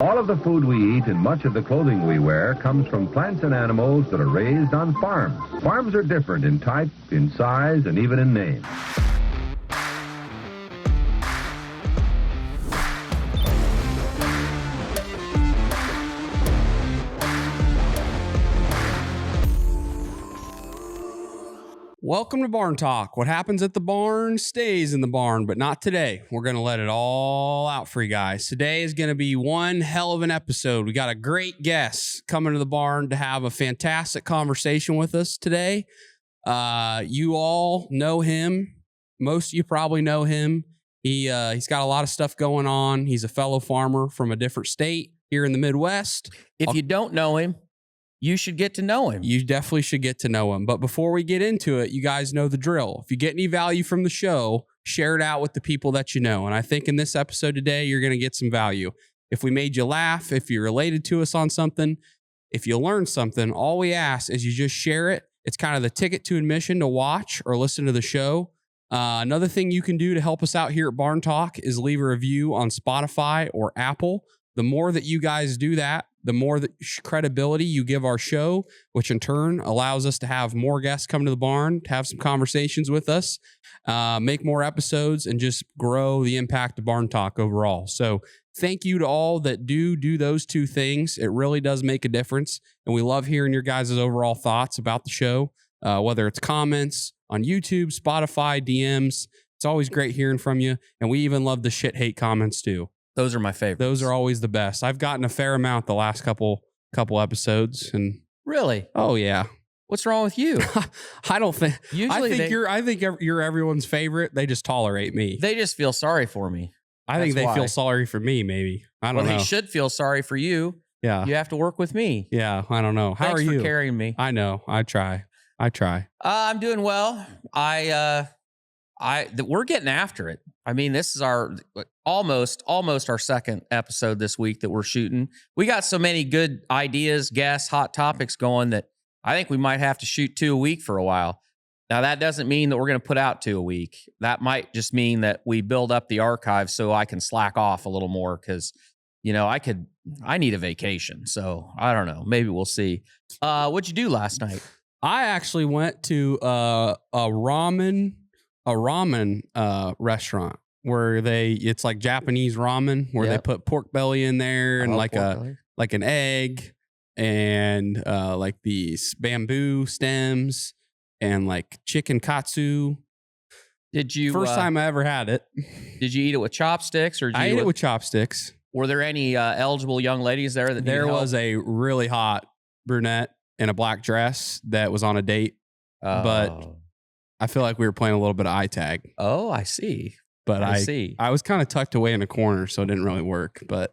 All of the food we eat and much of the clothing we wear comes from plants and animals that are raised on farms. Farms are different in type, in size, and even in name. Welcome to Barn Talk. What happens at the barn stays in the barn, but not today. We're going to let it all out for you guys. Today is going to be one hell of an episode. We got a great guest coming to the barn to have a fantastic conversation with us today. You all know him. Most of you probably know him. He's got a lot of stuff going on. He's a fellow farmer from a different state here in the Midwest. If you don't know him, you should get to know him. You definitely should get to know him. But before we get into it, you guys know the drill. If you get any value from the show, share it out with the people that you know. And I think in this episode today, you're going to get some value. If we made you laugh, if you related to us on something, if you learned something, all we ask is you just share it. It's kind of the ticket to admission to watch or listen to the show. Another thing you can do to help us out here at Barn Talk is leave a review on Spotify or Apple. The more that you guys do that, the more credibility you give our show, which in turn allows us to have more guests come to the barn, to have some conversations with us, make more episodes, and just grow the impact of Barn Talk overall. So thank you to all that do those two things. It really does make a difference. And we love hearing your guys' overall thoughts about the show, whether it's comments on YouTube, Spotify, DMs. It's always great hearing from you. And we even love the shit hate comments too. Those are my favorites. Those are always the best. I've gotten a fair amount the last couple episodes, and really, oh yeah. What's wrong with you? I don't think. Usually I think you're everyone's favorite. They just tolerate me. They just feel sorry for me. I think they feel sorry for me. Maybe I don't know. They should feel sorry for you. Yeah, you have to work with me. Yeah, I don't know. How Thanks are you? For carrying me. I know. I try. I'm doing well. We're getting after it. I mean, this is our almost our second episode this week that we're shooting. We got so many good ideas, guests, hot topics going that I think we might have to shoot 2 a week for a while. Now, that doesn't mean that we're going to put out 2 a week. That might just mean that we build up the archive so I can slack off a little more because, I need a vacation. So I don't know. Maybe we'll see. What'd you do last night? I actually went to a ramen restaurant where it's like Japanese ramen where they put pork belly in there and like an egg and like these bamboo stems and like chicken katsu. Did you first time I ever had it? Did you eat it with chopsticks or? I ate it with chopsticks. Were there any eligible young ladies there that there was a really hot brunette in a black dress that was on a date, but I feel like we were playing a little bit of eye tag. Oh, I see. But I was kind of tucked away in a corner, so it didn't really work. But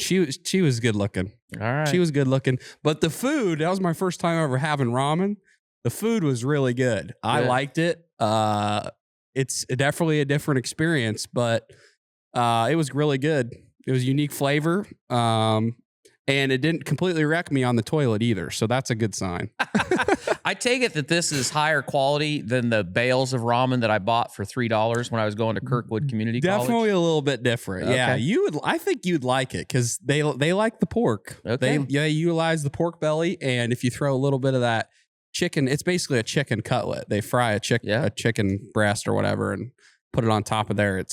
she was good looking. All right. She was good looking. But the food, that was my first time ever having ramen. The food was really good. I liked it. It's definitely a different experience, but it was really good. It was unique flavor. And it didn't completely wreck me on the toilet either. So that's a good sign. I take it that this is higher quality than the bales of ramen that I bought for $3 when I was going to Kirkwood Community College. Definitely a little bit different. Okay. Yeah, I think you'd like it because they like the pork. Okay. They utilize the pork belly, and if you throw a little bit of that chicken, it's basically a chicken cutlet. They fry a chicken breast or whatever and put it on top of there.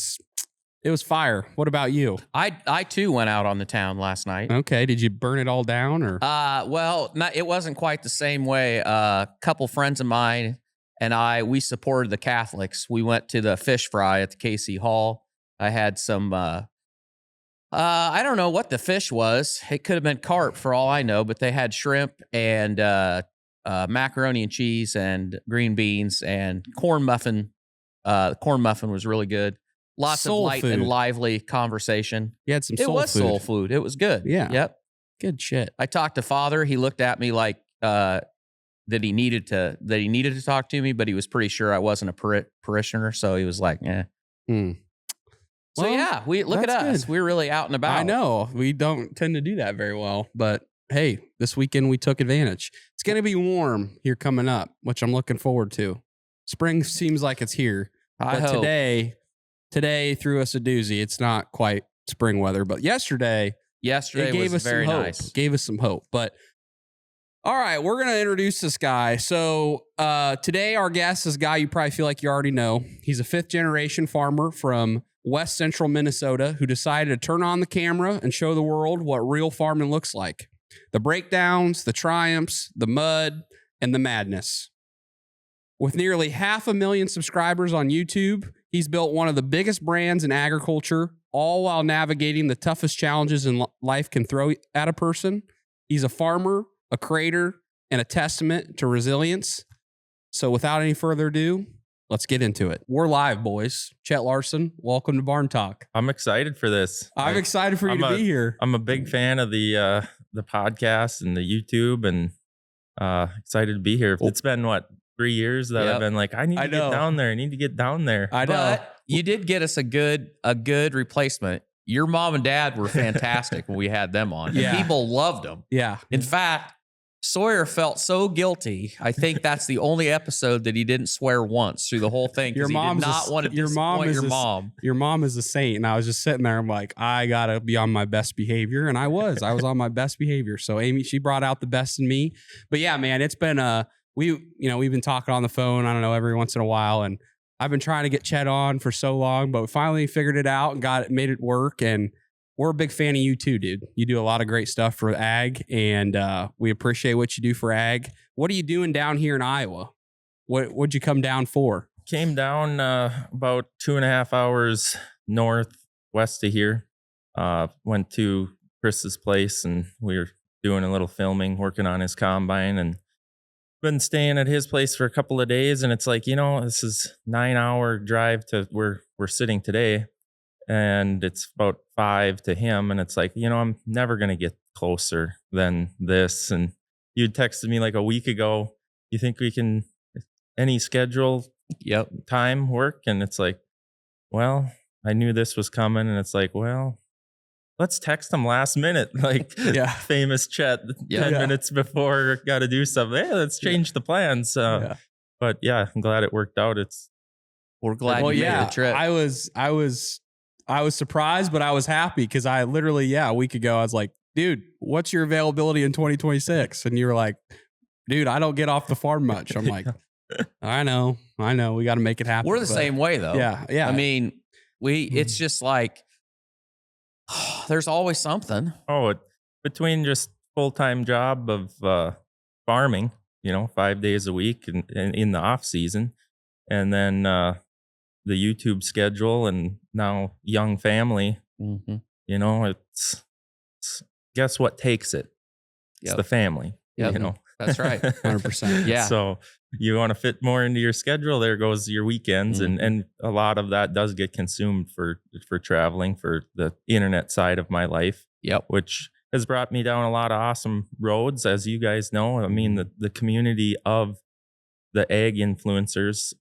It was fire. What about you? I too went out on the town last night. Okay. Did you burn it all down or? Well, it wasn't quite the same way. A couple friends of mine and we supported the Catholics. We went to the fish fry at the KC Hall. I had some, I don't know what the fish was. It could have been carp for all I know, but they had shrimp and macaroni and cheese and green beans and corn muffin. The corn muffin was really good. Lots of light and lively conversation. You had some soul food. It was soul food. It was good. Yeah. Yep. Good shit. I talked to Father. He looked at me like that he needed to talk to me, but he was pretty sure I wasn't a parishioner. So he was like, "Yeah." So yeah, we look at us. Good. We're really out and about. I know we don't tend to do that very well, but hey, this weekend we took advantage. It's going to be warm here coming up, which I'm looking forward to. Spring seems like it's here. I hope. Today threw us a doozy. It's not quite spring weather, but yesterday Yesterday gave was us very some hope. nice. Gave us some hope. But all right, we're going to introduce this guy. So today our guest is a guy you probably feel like you already know. He's a 5th-generation farmer from West Central Minnesota who decided to turn on the camera and show the world what real farming looks like. The breakdowns, the triumphs, the mud, and the madness. With nearly 500,000 subscribers on YouTube, he's built one of the biggest brands in agriculture, all while navigating the toughest challenges in life can throw at a person. He's a farmer, a creator, and a testament to resilience. So without any further ado, let's get into it. We're live, boys. Chet Larson, welcome to Barn Talk. I'm excited for this. I'm excited for you to be here. I'm a big fan of the podcast and the YouTube, and excited to be here. It's been, 3 years that I've been like, I need to get down there. I need to get down there. I know. But you did get us a good replacement. Your mom and dad were fantastic when we had them on. Yeah. And people loved them. Yeah. In fact, Sawyer felt so guilty. I think that's the only episode that he didn't swear once through the whole thing. Your he did mom's not want to your mom disappoint is your a- mom. Your mom is a saint. And I was just sitting there. I'm like, I got to be on my best behavior. And I was on my best behavior. So Amy, she brought out the best in me. But yeah, man, it's been, we've been talking on the phone, I don't know, every once in a while. And I've been trying to get Chet on for so long, but we finally figured it out and made it work. And we're a big fan of you too, dude. You do a lot of great stuff for ag, and we appreciate what you do for ag. What are you doing down here in Iowa? What'd you come down for? Came down about 2.5 hours northwest of here. Went to Chris's place, and we were doing a little filming, working on his combine, and been staying at his place for a couple of days. And it's like, this is 9-hour drive to where we're sitting today. And it's about 5 to him. And it's like, I'm never going to get closer than this. And you texted me like a week ago, you think we can, any schedule time work? And it's like, well, I knew this was coming. And it's like, well, let's text him last minute. Like famous Chet 10 minutes before, got to do something. Hey, let's change the plans. But yeah, I'm glad it worked out. We're glad you made the trip. I was surprised, but I was happy because I literally, a week ago, I was like, dude, what's your availability in 2026? And you were like, dude, I don't get off the farm much. I'm like, I know. We got to make it happen. We're the same way though. Yeah. I mean, it's just like, there's always something. Oh, between just full-time job of farming, 5 days a week and in the off season, and then the YouTube schedule, and now young family. Mm-hmm. It's guess what takes it? It's the family. That's right. 100%. Yeah. So you want to fit more into your schedule. There goes your weekends, and a lot of that does get consumed for traveling, for the internet side of my life. Yep. Which has brought me down a lot of awesome roads, as you guys know. I mean, the community of the ag influencers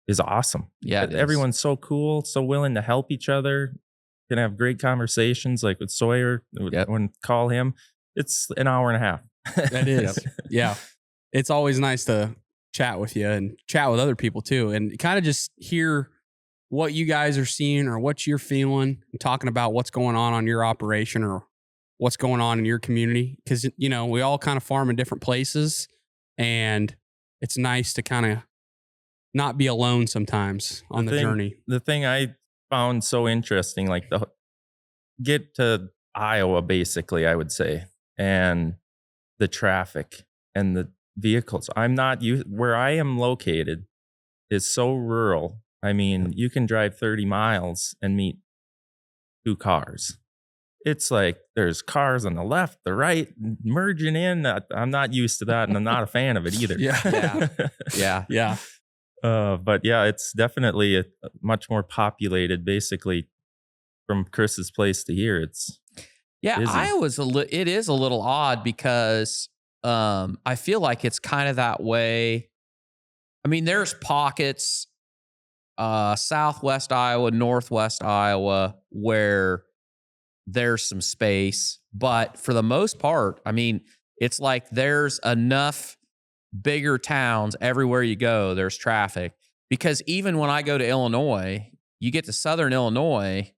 is awesome. Yeah, everyone's so cool, so willing to help each other. Can have great conversations, like with Sawyer. When call him, it's an hour and a half. That is. Yeah. It's always nice to chat with you and chat with other people too, and kind of just hear what you guys are seeing or what you're feeling, and talking about what's going on your operation or what's going on in your community. Because, we all kind of farm in different places, and it's nice to kind of not be alone sometimes on the journey. The thing I found so interesting, like get to Iowa, basically, I would say, and the traffic and the vehicles. Where I am located is so rural. I mean, you can drive 30 miles and meet 2 cars. It's like there's cars on the left, the right, merging in. I'm not used to that, and I'm not a fan of it either. Yeah. But yeah, it's definitely a much more populated, basically, from Chris's place to here. It's busy. Iowa's it is a little odd because I feel like it's kind of that way. I mean, there's pockets, Southwest Iowa, Northwest Iowa, where there's some space, but for the most part, I mean, it's like there's enough bigger towns everywhere you go, there's traffic. Because even when I go to Illinois, you get to Southern Illinois,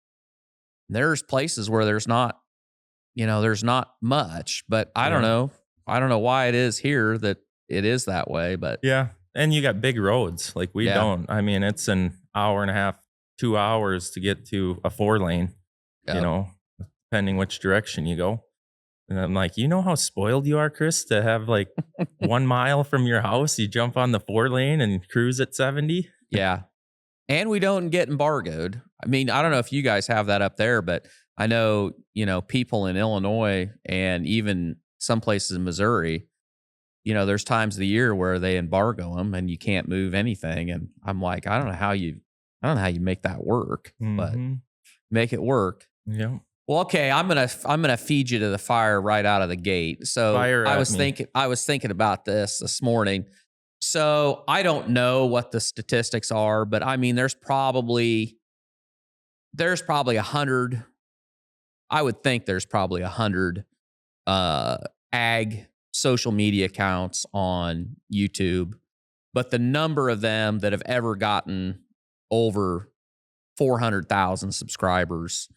there's places where there's not much, but I don't know. I don't know why it is here that it is that way, but yeah. And you got big roads like we don't. I mean, it's an hour and a half, 2 hours to get to a 4-lane, depending which direction you go. And I'm like, you know how spoiled you are, Chris, to have like 1 mile from your house, you jump on the 4-lane and cruise at 70? Yeah. And we don't get embargoed. I mean, I don't know if you guys have that up there, but I know, people in Illinois and even some places in Missouri, there's times of the year where they embargo them and you can't move anything. And I'm like, I don't know how you make that work, but make it work. Yeah. Well, okay, I'm gonna feed you to the fire right out of the gate. So I was thinking about this morning. So I don't know what the statistics are, but I mean, there's probably 100. I would think there's probably 100 ag social media accounts on YouTube, but the number of them that have ever gotten over 400,000 subscribers,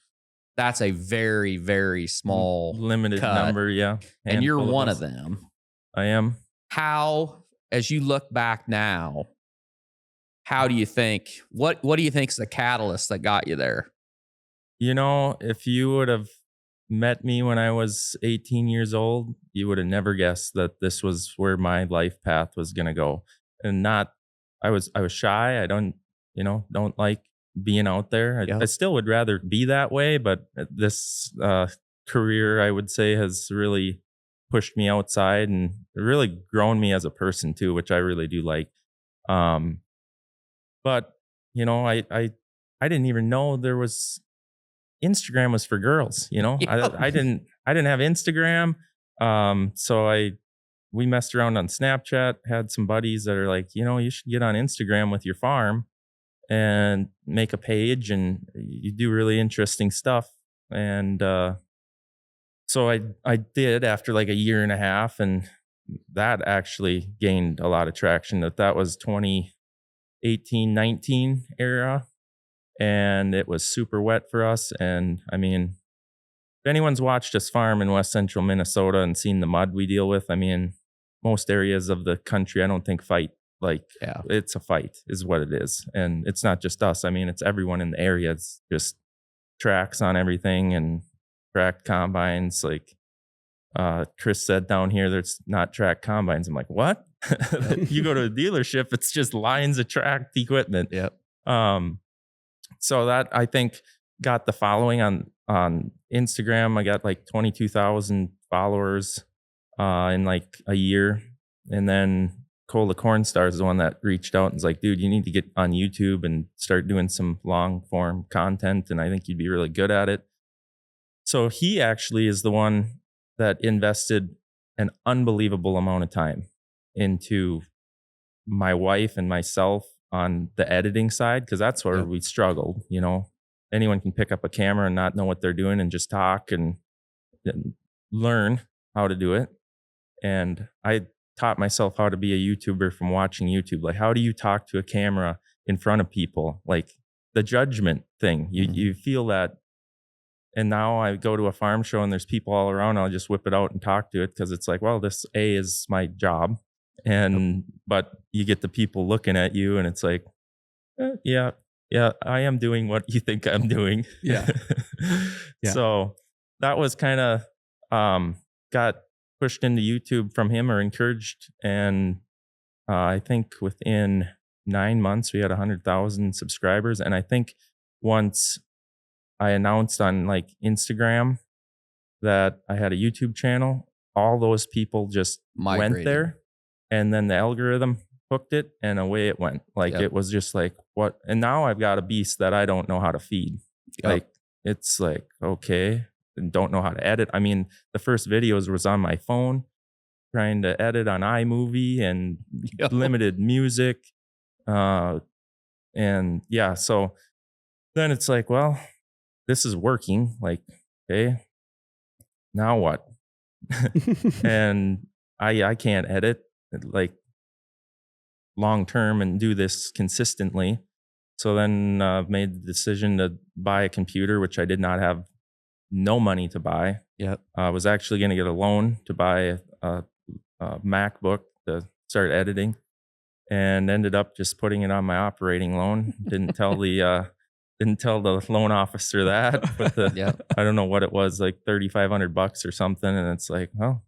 that's a very, very small limited cut. number. Yeah. And you're one of them. I am. How, as you look back now, how do you think, what do you think is the catalyst that got you there? If you would have met me when I was 18 years old, you would have never guessed that this was where my life path was going to go. And I was shy. I don't like being out there. I still would rather be that way, but this career, I would say, has really pushed me outside and really grown me as a person too, which I really do like. But I didn't even know there was Instagram was for girls. I didn't have Instagram. So we messed around on Snapchat, had some buddies that are like, you should get on Instagram with your farm and make a page, and you do really interesting stuff. And so I did after like a year and a half, and that actually gained a lot of traction. That was 2018, 19 era. And it was super wet for us. And I mean, if anyone's watched us farm in West Central Minnesota and seen the mud we deal with, I mean, most areas of the country, I don't think fight. It's a fight is what it is. And it's not just us. I mean, it's everyone in the area. It's just tracks on everything and track combines. Like Chris said down here, there's not track combines. I'm like, what? You go to a dealership, it's just lines of tracked equipment. Yep. So that, I think, got the following on Instagram. I got like 22,000 followers in like a year. And then Cole the Cornstar is the one that reached out and was like, dude, you need to get on YouTube and start doing some long form content. And I think you'd be really good at it. So he actually is the one that invested an unbelievable amount of time into my wife and myself on the editing side, because that's where we struggled. Anyone can pick up a camera and not know what they're doing and just talk and learn how to do it. And I taught myself how to be a YouTuber from watching YouTube. Like, how do you talk to a camera in front of people? Like the judgment thing, you feel that. And now I go to a farm show and there's people all around. I'll just whip it out and talk to it, because it's like, well, this is my job. And but you get the people looking at you and it's like, yeah, I am doing what you think I'm doing. Yeah. So that was kind of got pushed into YouTube from him, or encouraged. And I think within 9 months we had 100,000 subscribers. And I think once I announced on like Instagram that I had a YouTube channel, all those people just went there. And then the algorithm hooked it and away it went. Like it was just like, what? And now I've got a beast that I don't know how to feed. Like, it's like, okay, and don't know how to edit. I mean, the first videos was on my phone, trying to edit on iMovie and limited music. And yeah, so then it's like, well, this is working. Like, okay, now what? And I can't edit like long term and do this consistently. So then made the decision to buy a computer, which I did not have no money to buy. Yep. I was actually going to get a loan to buy a MacBook to start editing, and ended up just putting it on my operating loan. Didn't tell the loan officer that, but I don't know what it was, like $3,500 or something. And it's like, well,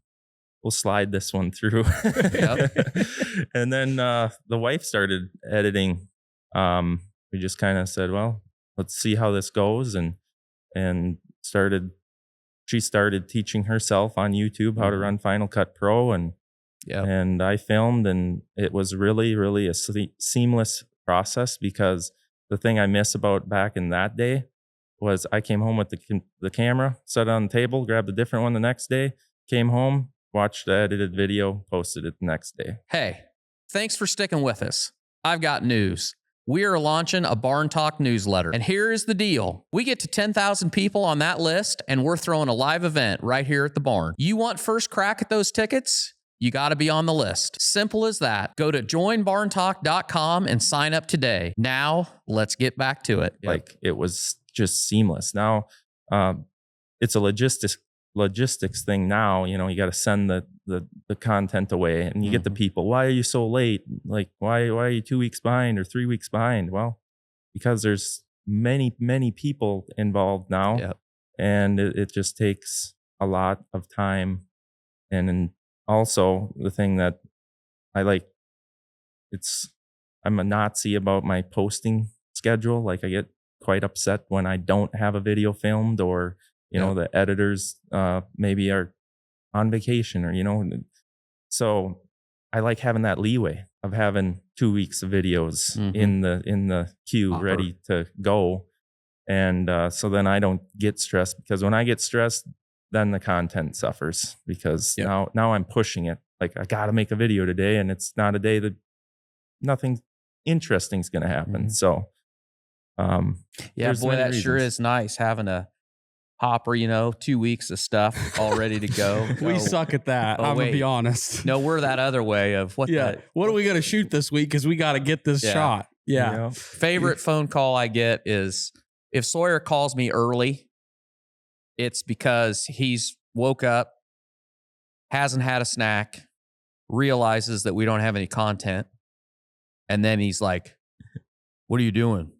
we'll slide this one through. And then the wife started editing. We just kind of said, well, let's see how this goes, and she started teaching herself on YouTube how to run Final Cut Pro, and I filmed, and it was really, really a seamless process, because the thing I miss about back in that day was I came home with the camera, set it on the table, grabbed a different one the next day, came home, watched the edited video, posted it the next day. Hey, thanks for sticking with us. I've got news. We are launching a Barn Talk newsletter. And here is the deal. We get to 10,000 people on that list, and we're throwing a live event right here at the barn. You want first crack at those tickets? You got to be on the list. Simple as that. Go to joinbarntalk.com and sign up today. Now, let's get back to it. Like, it was just seamless. Now, it's a logistics thing now. You know, you got to send the content away, and you get the people, why are you so late? Like, why are you 2 weeks behind or 3 weeks behind? Well, because there's many people involved now, and it just takes a lot of time. And also the thing that I like, I'm a Nazi about my posting schedule. Like, I get quite upset when I don't have a video filmed, or you know, the editors maybe are on vacation, or, you know, so I like having that leeway of having 2 weeks of videos in the queue ready to go. And so then I don't get stressed, because when I get stressed, then the content suffers, because now I'm pushing it. Like, I got to make a video today, and it's not a day that nothing interesting is going to happen. So, boy, that sure is nice having a hopper, you know, 2 weeks of stuff all ready to go. We suck at that. I'm going to be honest. No, we're that other way of what are we going to shoot this week? Because we got to get this shot. Yeah. You know? Favorite phone call I get is if Sawyer calls me early, it's because he's woke up, hasn't had a snack, realizes that we don't have any content. And then he's like, what are you doing?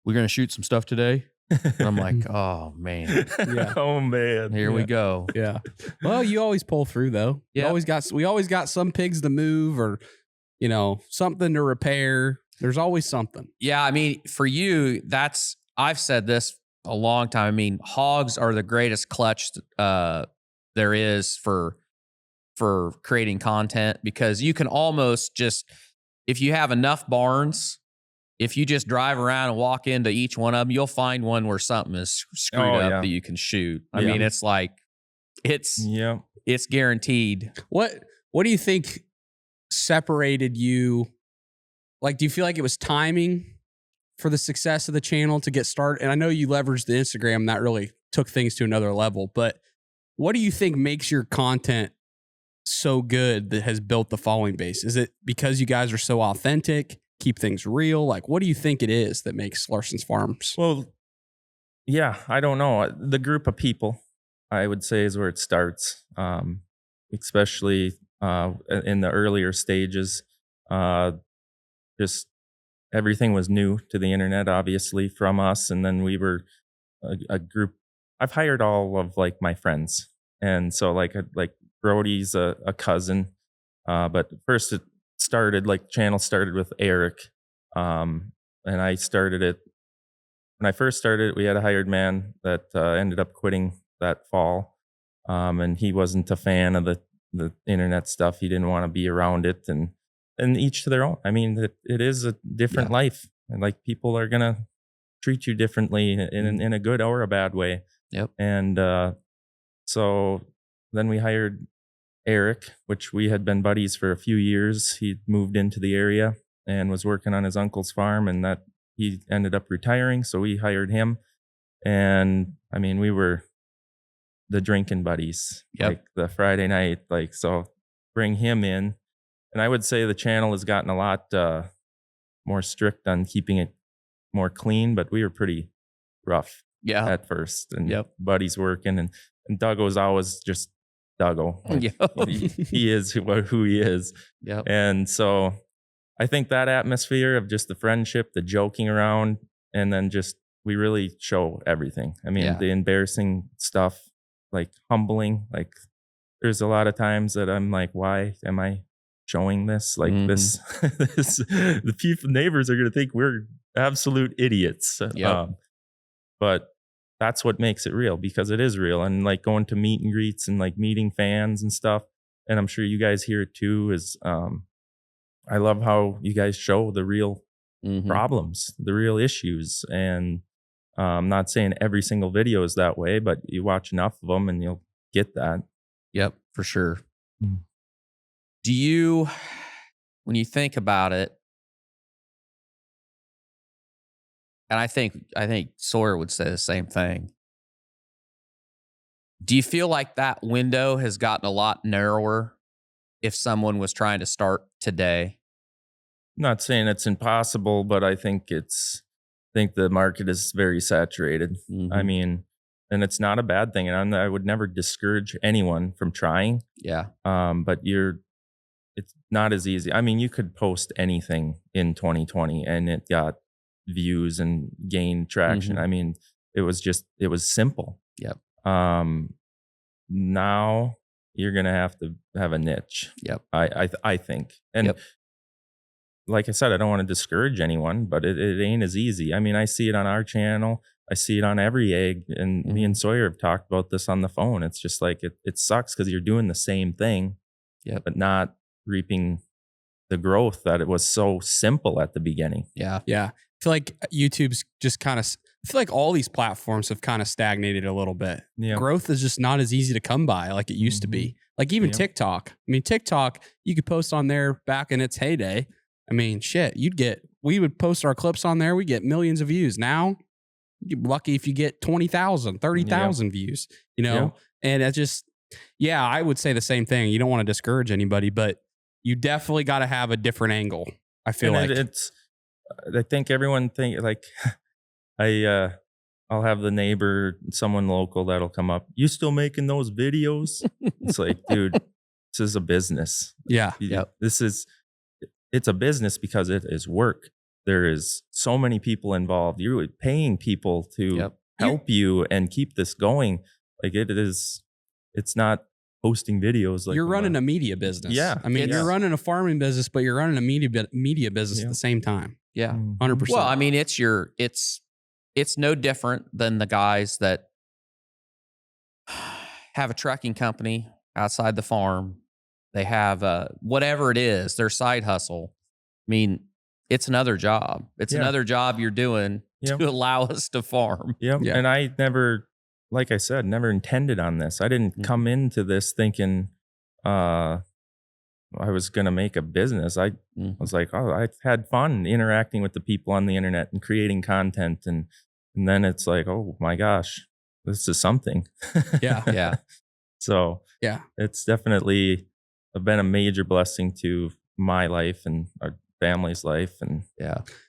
We're going to shoot some stuff today? And I'm like, oh, man. Oh, man. Here we go. Yeah. Well, you always pull through, though. We always got some pigs to move, or, you know, something to repair. There's always something. Yeah. I mean, for you, I've said this a long time. I mean, hogs are the greatest clutch there is for creating content, because you can almost just, if you have enough barns, if you just drive around and walk into each one of them, you'll find one where something is screwed up that you can shoot. I mean, it's like, it's guaranteed. What do you think separated you? Like, do you feel like it was timing for the success of the channel to get started? And I know you leveraged the Instagram, that really took things to another level, but what do you think makes your content so good that has built the following base? Is it because you guys are so authentic, keep things real? Like, what do you think it is that makes Larson's Farms? Well, yeah, I don't know. The group of people, I would say, is where it starts, especially in the earlier stages. Just everything was new to the internet, obviously, from us. And then we were a group. I've hired all of like my friends. And so like Brody's a cousin. But first channel started with Eric. And I started it. When I first started it, we had a hired man that ended up quitting that fall. And he wasn't a fan of the internet stuff. He didn't want to be around it. And each to their own. I mean, it is a different life. And like, people are going to treat you differently in a good or a bad way. Yep. And so then we hired Eric, which we had been buddies for a few years. He moved into the area and was working on his uncle's farm, and that he ended up retiring. So we hired him. And I mean, we were the drinking buddies, like the Friday night, like, so bring him in. And I would say the channel has gotten a lot more strict on keeping it more clean, but we were pretty rough Yeah. at first. And Yep. Buddy's working, and Duggo's always just Duggo. Like, Yep. he is who he is. Yep. And so I think that atmosphere of just the friendship, the joking around, and then just we really show everything. I mean, Yeah. the embarrassing stuff, like humbling. Like there's a lot of times that I'm like, why am I showing this? Like this, the people, neighbors are going to think we're absolute idiots. Yep. But that's what makes it real, because it is real. And like going to meet and greets and like meeting fans and stuff. And I'm sure you guys hear it too, is I love how you guys show the real problems, the real issues. And I'm not saying every single video is that way, but you watch enough of them and you'll get that. Yep, for sure. Do you, when you think about it, and I think Sawyer would say the same thing, do you feel like that window has gotten a lot narrower if someone was trying to start today? Not saying it's impossible, but I think the market is very saturated. I mean, and it's not a bad thing. And I would never discourage anyone from trying. Yeah. But it's not as easy. I mean, you could post anything in 2020 and it got views and gained traction. I mean, it was simple. Yep. Now you're going to have a niche. Yep. I think. And like I said, I don't want to discourage anyone, but it ain't as easy. I mean, I see it on our channel. I see it on every egg, and me and Sawyer have talked about this on the phone. It's just like, it sucks because you're doing the same thing, but not reaping the growth that it was so simple at the beginning. Yeah. I feel like YouTube's just I feel like all these platforms have kind of stagnated a little bit. Yeah. Growth is just not as easy to come by like it used to be. Like even TikTok. I mean, TikTok, you could post on there back in its heyday. I mean, shit, we would post our clips on there. We get millions of views. Now, you're lucky if you get 20,000, 30,000 views, and it's just, I would say the same thing. You don't want to discourage anybody, but you definitely got to have a different angle. I feel like I think everyone like I'll have the neighbor, someone local that'll come up. You still making those videos? It's like, dude, this is a business. Yeah. It's a business because it is work. There is so many people involved. You're paying people to help you and keep this going. Like it's not posting videos. Like you're running a media business. Yeah. I mean, you're running a farming business, but you're running a media business at the same time. Yeah. 100%. Well, I mean, it's no different than the guys that have a trucking company outside the farm. They have whatever it is, their side hustle. I mean, it's another job. It's another job you're doing to allow us to farm. Yeah. And I never, like I said, never intended on this. I didn't come into this thinking I was going to make a business. I was like, oh, I had fun interacting with the people on the internet and creating content. And then it's like, oh my gosh, this is something. Yeah. So it's definitely been a major blessing to my life and our family's life. And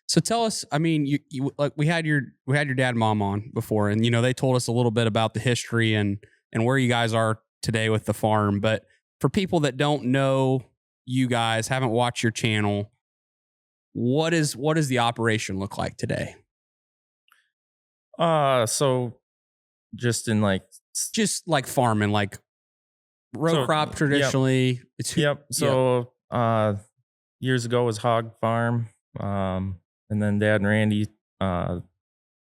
so tell us, I mean, you like we had your dad and mom on before, and they told us a little bit about the history and where you guys are today with the farm. But for people that don't know you guys, haven't watched your channel, what does the operation look like today? So just like farming, like row crop traditionally. So years ago was hog farm. And then Dad and Randy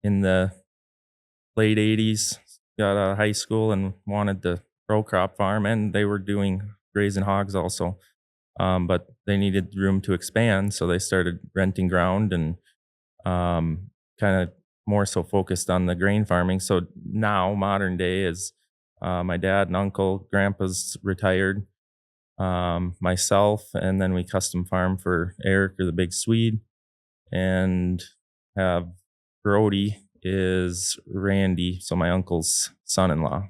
in the late 80s got out of high school and wanted to row crop farm, and they were doing grazing hogs also. But they needed room to expand, so they started renting ground and kind of more so focused on the grain farming. So now modern day is my dad and uncle, grandpa's retired, myself, and then we custom farm for Eric, or the big Swede, and have Brody is Randy, so my uncle's son-in-law.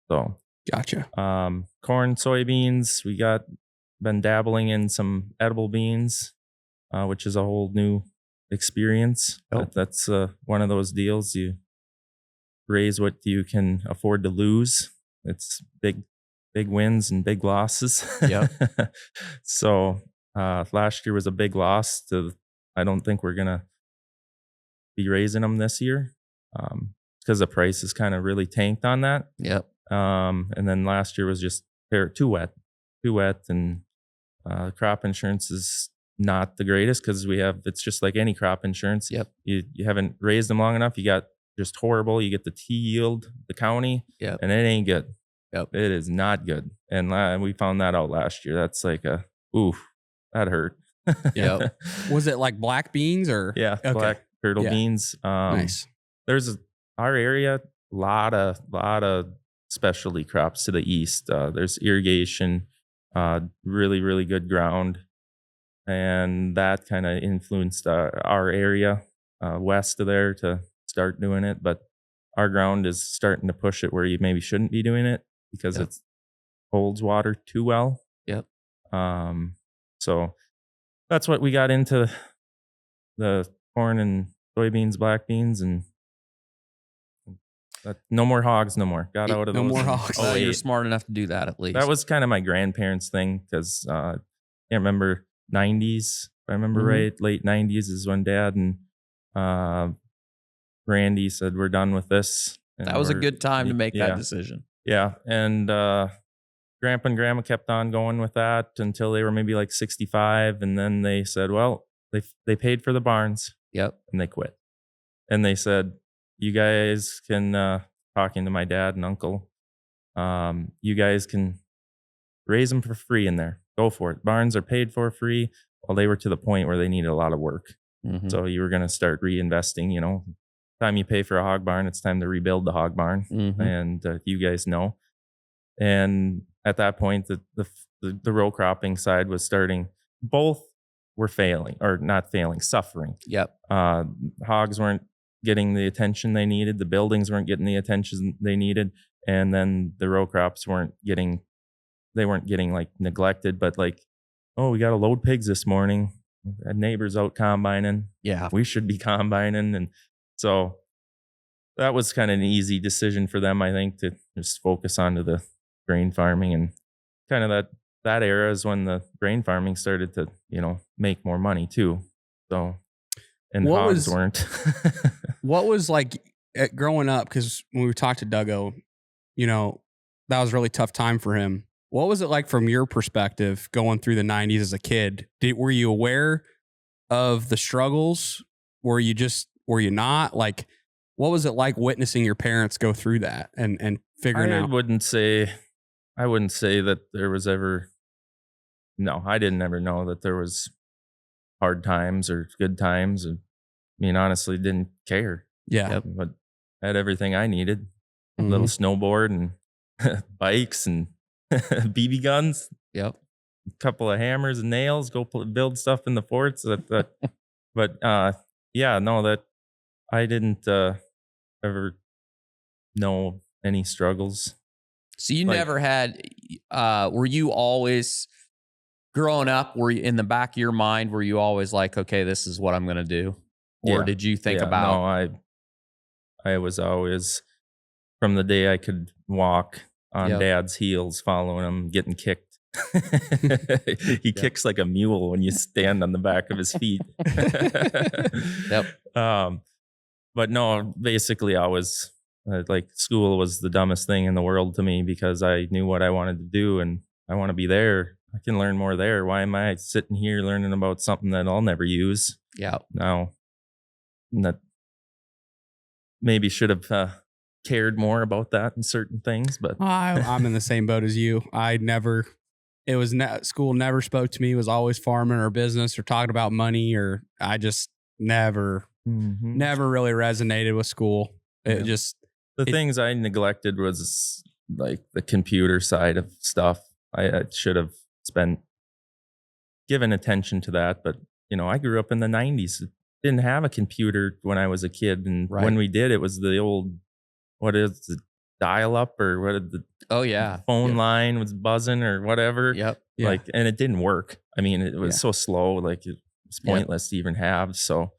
So gotcha. Corn, soybeans. We been dabbling in some edible beans, which is a whole new experience. That's one of those deals. You raise what you can afford to lose. It's big wins and big losses. Yep. So last year was a big loss. I don't think we're gonna be raising them this year because the price is kind of really tanked on that. Yep. And then last year was just too wet, and crop insurance is not the greatest because it's just like any crop insurance. Yep. You haven't raised them long enough. You got just horrible. You get the T yield, the county, Yep. and it ain't good. Yep. It is not good. And we found that out last year. That's like that hurt. Yep. Was it like black beans or? Yeah, Okay. black turtle beans. Nice. There's our area, lot of specialty crops to the east. There's irrigation, really, really good ground. And that kind of influenced our area west of there to start doing it. But our ground is starting to push it where you maybe shouldn't be doing it because it holds water too well. Yep. So that's what we got into the corn and soybeans, black beans, and no more hogs, no more. Got out of No those. more hogs. Oh, you're 08. smart enough to do that at least. That was kind of my grandparents' thing because I can't remember 90s. If I remember right, late 90s is when Dad and Randy said, we're done with this. And that was a good time to make that decision. Yeah. And Grandpa and Grandma kept on going with that until they were maybe like 65. And then they said, well, they paid for the barns. Yep. And they quit. And they said, you guys can, talking to my dad and uncle, you guys can raise them for free in there. Go for it. Barns are paid for free. Well, they were to the point where they needed a lot of work. Mm-hmm. So you were going to start reinvesting, time you pay for a hog barn, it's time to rebuild the hog barn. Mm-hmm. And you guys know. And at that point, the row cropping side was starting. Both were failing, or not failing, suffering. Yep. Hogs weren't getting the attention they needed. The buildings weren't getting the attention they needed. And then the row crops weren't getting like neglected, but like, oh, we got to load pigs this morning. Had neighbors out combining. Yeah. We should be combining. And so that was kind of an easy decision for them, I think, to just focus onto the grain farming. And kind of that era is when the grain farming started to, make more money too. So, and hogs weren't. What was like growing up? Because when we talked to Duggo, that was a really tough time for him. What was it like from your perspective going through the 90s as a kid? Were you aware of the struggles? Were you not? Like, what was it like witnessing your parents go through that and figuring out? I wouldn't say that there was ever, no, I didn't ever know that there was hard times or good times. I mean, honestly, didn't care. Yeah. But I had everything I needed. A little snowboard and bikes and BB guns. Yep. A couple of hammers and nails. Go build stuff in the forts. But that I didn't ever know any struggles. So you never had, were you always growing up, were you in the back of your mind, were you always like, okay, this is what I'm going to do? Or did you think about? No, I was always, from the day I could walk, on Dad's heels, following him, getting kicked. He kicks like a mule when you stand on the back of his feet. Yep. But no, basically I was like, school was the dumbest thing in the world to me because I knew what I wanted to do and I want to be there. I can learn more there. Why am I sitting here learning about something that I'll never use? Yeah. Now, that maybe should have cared more about that in certain things, but I'm in the same boat as you. School never spoke to me. It was always farming or business or talking about money, or I just never really resonated with school. Things I neglected was like the computer side of stuff. I should have given attention to that, but I grew up in the 90s. Didn't have a computer when I was a kid, and when we did, it was the old, what is the dial up or what is the phone line was buzzing or whatever. Yep. And it didn't work. I mean, it was so slow, like it was pointless to even have. So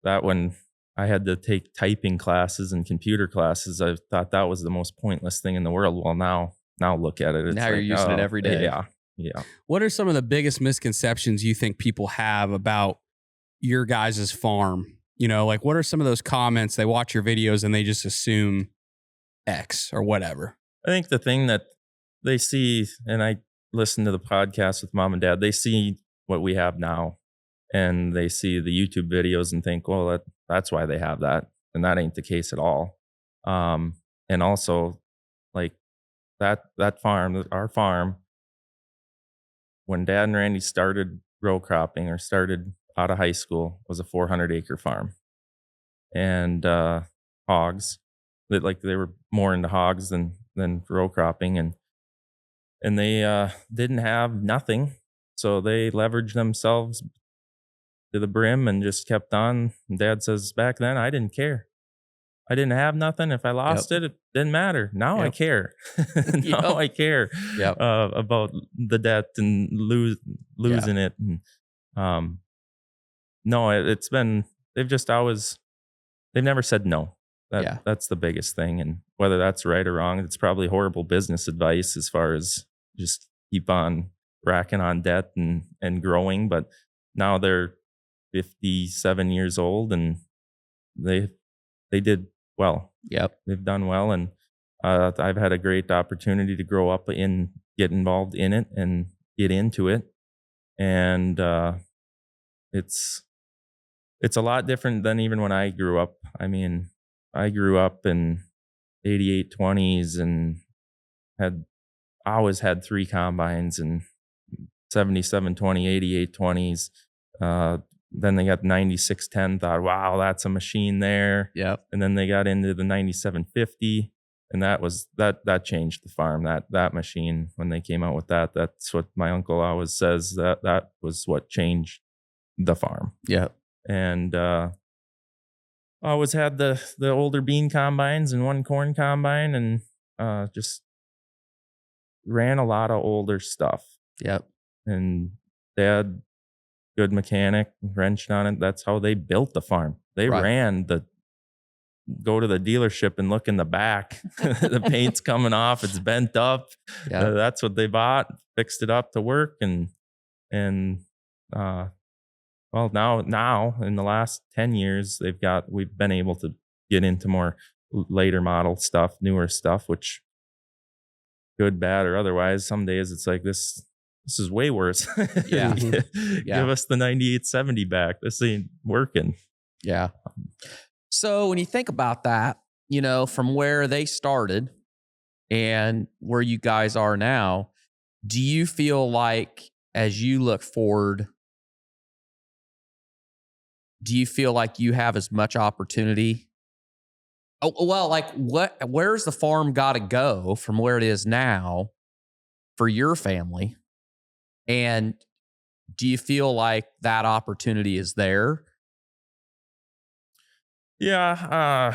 that when I had to take typing classes and computer classes, I thought that was the most pointless thing in the world. Well, now look at it. It's Now you're using it every day. Yeah. What are some of the biggest misconceptions you think people have about your guys' farm? You know, like what are some of those comments? They watch your videos and they just assume X or whatever. I think the thing that they see, and I listen to the podcast with mom and dad, they see what we have now and they see the YouTube videos and think, well, that's why they have that. And that ain't the case at all. And also like that farm, our farm, when Dad and Randy started row cropping or started out of high school, was a 400-acre farm. And hogs, that they were more into hogs than row cropping, and they didn't have nothing, so they leveraged themselves to the brim and just kept on. And Dad says back then I didn't care. I didn't have nothing. If I lost it didn't matter. Now I care. Now I care about the debt and losing it. And, no, it's been, they've never said no. That's the biggest thing. And whether that's right or wrong, it's probably horrible business advice as far as just keep on racking on debt and growing. But now they're 57 years old and they did well. They've done well. And I've had a great opportunity to grow up get involved in it and get into it. And it's a lot different than even when I grew up. I mean, I grew up in 88 20s and always had 3 combines and 77 20, 88 20s. Then they got 9610, thought, wow, that's a machine there. And then they got into the 9750, and that changed the farm. That machine, when they came out with that's what my uncle always says, that was what changed the farm. And I always had the older bean combines and 1 corn combine, and just ran a lot of older stuff. And Dad, good mechanic, wrenched on it. That's how they built the farm. They ran go to the dealership and look in the back. The paint's coming off, it's bent up. That's what they bought, fixed it up to work. And well, now in the last 10 years, we've been able to get into more later model stuff, newer stuff, which good, bad, or otherwise, some days it's like this is way worse. Give us the 9870 back. This ain't working. So when you think about that, from where they started and where you guys are now, do you feel like as you look forward, do you feel like you have as much opportunity? Oh, well, like where's the farm got to go from where it is now for your family? And do you feel like that opportunity is there? I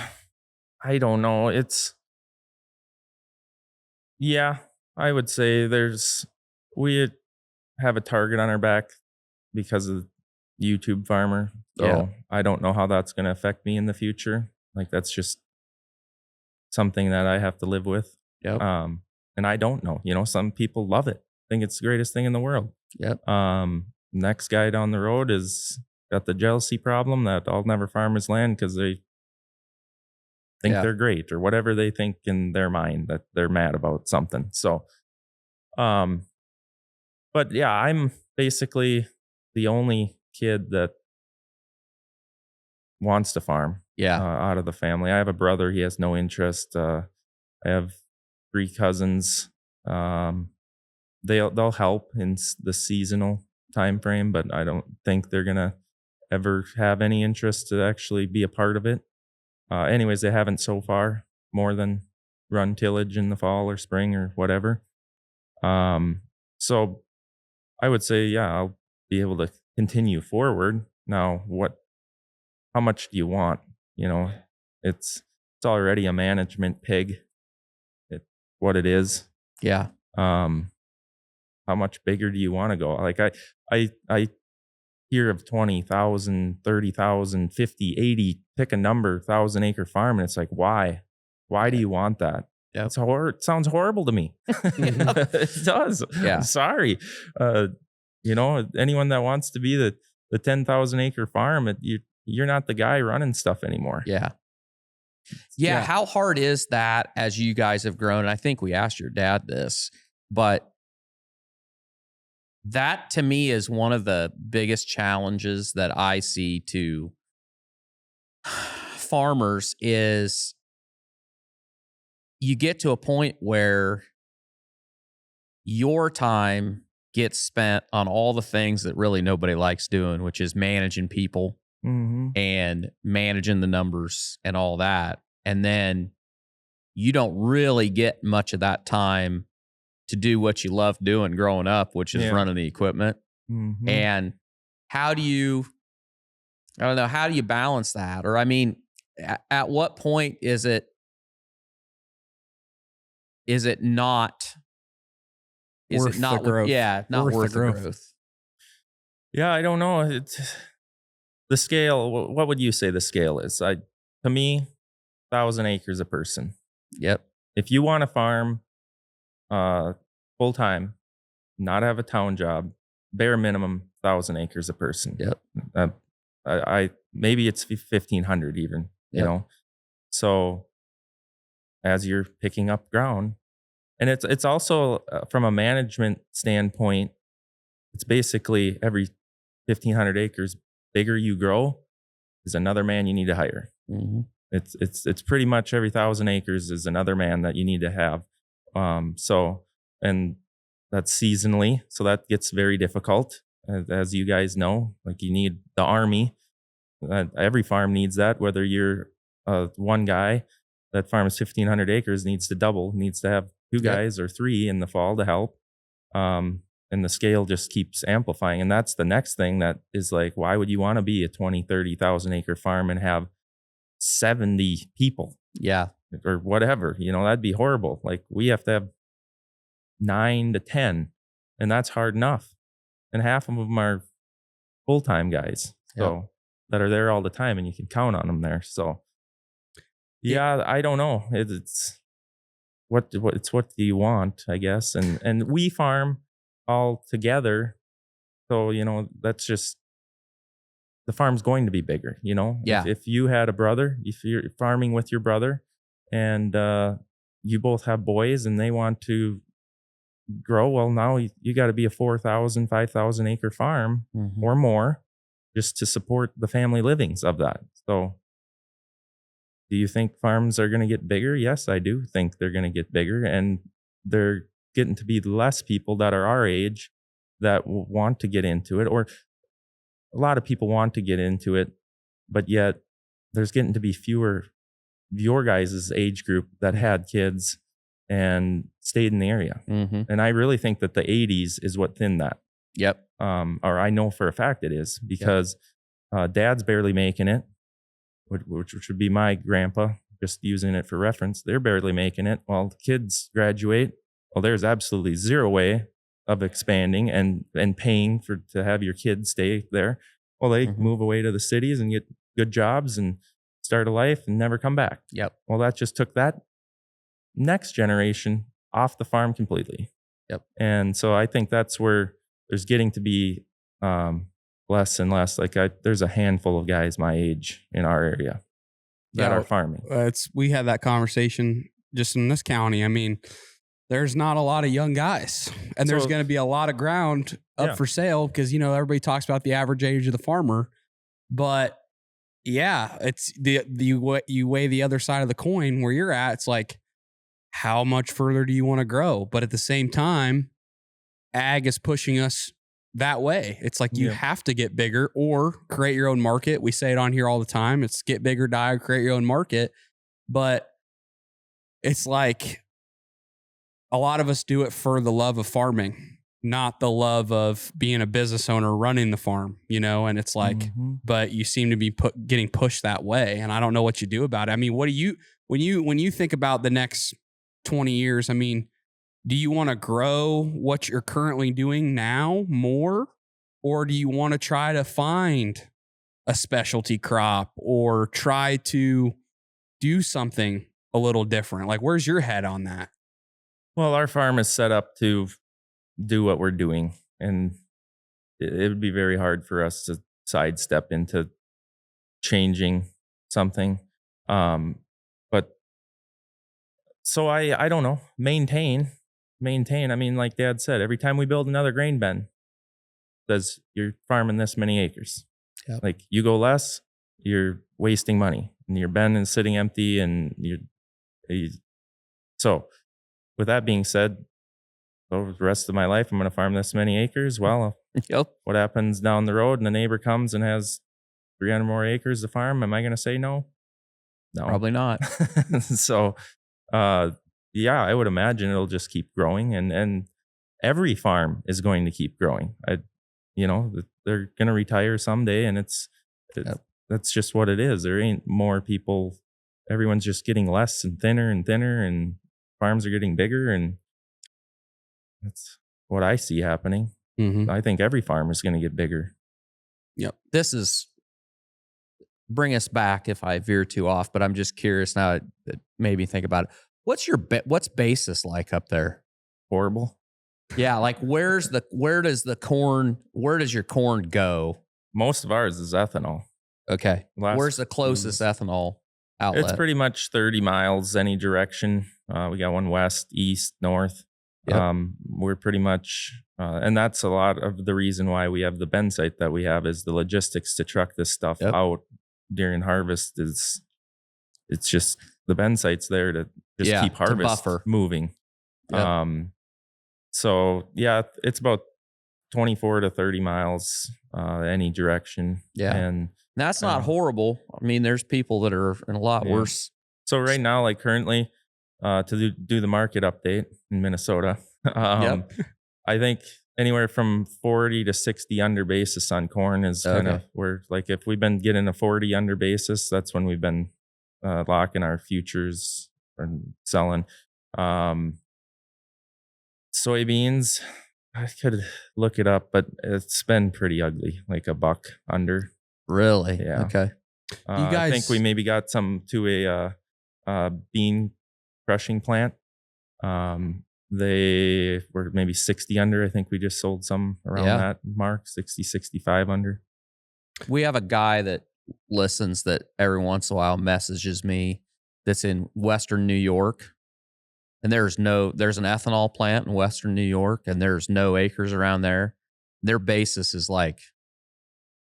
don't know. I would say we have a target on our back because of YouTube farmer. So I don't know how that's going to affect me in the future. Like that's just something that I have to live with. And I don't know, some people love it. Think it's the greatest thing in the world. Next guy down the road is got the jealousy problem that I'll never farm his land because they think they're great or whatever they think in their mind that they're mad about something. So, but yeah, I'm basically the only kid that wants to farm out of the family. I have a brother. He has no interest. I have 3 cousins. They'll help in the seasonal time frame, but I don't think they're gonna ever have any interest to actually be a part of it. Anyways, they haven't so far, more than run tillage in the fall or spring or whatever. So I would say, I'll be able to continue forward. Now, how much do you want? It's already a management pig. What it is. How much bigger do you want to go? Like I hear of 20,000, 30,000, 50, 80, pick a number, 1,000-acre farm. And it's like, why? Why do you want that? Yep. It sounds horrible to me. It does. Yeah. I'm sorry. Anyone that wants to be the 10,000-acre farm, you're not the guy running stuff anymore. Yeah. Yeah. How hard is that as you guys have grown? And I think we asked your dad this, but that to me is one of the biggest challenges that I see to farmers is you get to a point where your time gets spent on all the things that really nobody likes doing, which is managing people and managing the numbers and all that. And then you don't really get much of that time to do what you loved doing growing up, which is running the equipment. And how do you balance that? Or, I mean, at what point is it not worth the growth? Yeah, not worth the growth. Yeah, I don't know. It's the scale. What would you say the scale is? To me, 1,000 acres a person. Yep. If you want to farm full time, not have a town job, bare minimum 1,000 acres a person. Yep. I maybe it's 1,500 even. You know, so as you're picking up ground, and it's also from a management standpoint, it's basically every 1,500 acres bigger you grow is another man you need to hire. It's pretty much every 1,000 acres is another man that you need to have. And that's seasonally, so that gets very difficult, as you guys know. Like, you need the army. Every farm needs that. Whether you're one guy that farms 1,500 acres, needs to have two guys or three in the fall to help. And the scale just keeps amplifying. And that's the next thing that is like, why would you want to be a 20, 30,000 acre farm and have 70 people? Yeah. Or whatever, that'd be horrible. Like, we have to have 9 to 10, and that's hard enough. And half of them are full-time guys, so that are there all the time, and you can count on them there. So I don't know. It's what do you want, I guess. And we farm all together, so that's just, the farm's going to be bigger. If you had a brother, if you're farming with your brother, and you both have boys and they want to grow, well, now you got to be a 4,000, 5,000 acre farm or more just to support the family livings of that. So do you think farms are going to get bigger? Yes, I do think they're going to get bigger, and they're getting to be less people that are our age that want to get into it, or a lot of people want to get into it, but yet there's getting to be fewer of your guys' age group that had kids and stayed in the area. And I really think that the 80s is what thinned that. Yep. Or I know for a fact it is, because dad's barely making it, which would be my grandpa, just using it for reference. They're barely making it. Well, the kids graduate. Well, there's absolutely zero way of expanding and paying to have your kids stay there. Well, they move away to the cities and get good jobs and start a life and never come back. Yep. Well, that just took that next generation off the farm completely. Yep. And so I think that's where there's getting to be less and less. Like, there's a handful of guys my age in our area that are farming. We had that conversation just in this county. I mean, there's not a lot of young guys, and there's going to be a lot of ground up for sale, because everybody talks about the average age of the farmer, but it's you weigh the other side of the coin where you're at. It's like, how much further do you want to grow? But at the same time, ag is pushing us that way. It's like, you have to get bigger or create your own market. We say it on here all the time. It's get bigger, die, or create your own market. But it's like, a lot of us do it for the love of farming, not the love of being a business owner running the farm, and it's like, but you seem to be getting pushed that way. And I don't know what you do about it. I mean, what do you, when you think about the next 20 years, I mean, do you want to grow what you're currently doing now more? Or do you want to try to find a specialty crop or try to do something a little different? Like, where's your head on that? Well, our farm is set up to do what we're doing, and it would be very hard for us to sidestep into changing something. But so I don't know, maintain. I mean, like Dad said, every time we build another grain bin, says you're farming this many acres. Yep. Like you go less, you're wasting money, and your bin is sitting empty, and so with that being said, over the rest of my life, I'm going to farm this many acres. Well, Yep. what happens down the road and the neighbor comes and has 300 more acres to farm? Am I going to say no? No. Probably not. So, yeah, I would imagine it'll just keep growing, and every farm is going to keep growing. They're going to retire someday, and that's just what it is. There ain't more people. Everyone's just getting less and thinner, and farms are getting bigger, and that's what I see happening. Mm-hmm. I think every farm is going to get bigger. Yep. This is bring us back if I veer too off, but I'm just curious now. It made me think about it. What's basis like up there? Horrible. Yeah, like where does your corn go? Most of ours is ethanol. Okay. Where's the closest ethanol outlet? It's pretty much 30 miles any direction. We got one west, east, north. Yep. We're pretty much, and that's a lot of the reason why we have the bin site that we have, is the logistics to truck this stuff out during harvest. It's just the bin site's there to just keep harvest moving. Yep. So yeah, it's about 24 to 30 miles any direction. Yeah. And that's not horrible. I mean, there's people that are in a lot worse. So right now, like currently, to do the market update in Minnesota, I think anywhere from 40 to 60 under basis on corn is kind of where, like, if we've been getting a 40 under basis, that's when we've been locking our futures and selling. Soybeans, I could look it up, but it's been pretty ugly, like $1 under. Really? Yeah. Okay. You guys, I think we maybe got some to a bean crushing plant. They were maybe 60 under. I think we just sold some around that mark, 60, 65 under. We have a guy that listens that every once in a while messages me that's in Western New York. And there's an ethanol plant in Western New York, and there's no acres around there. Their basis is like,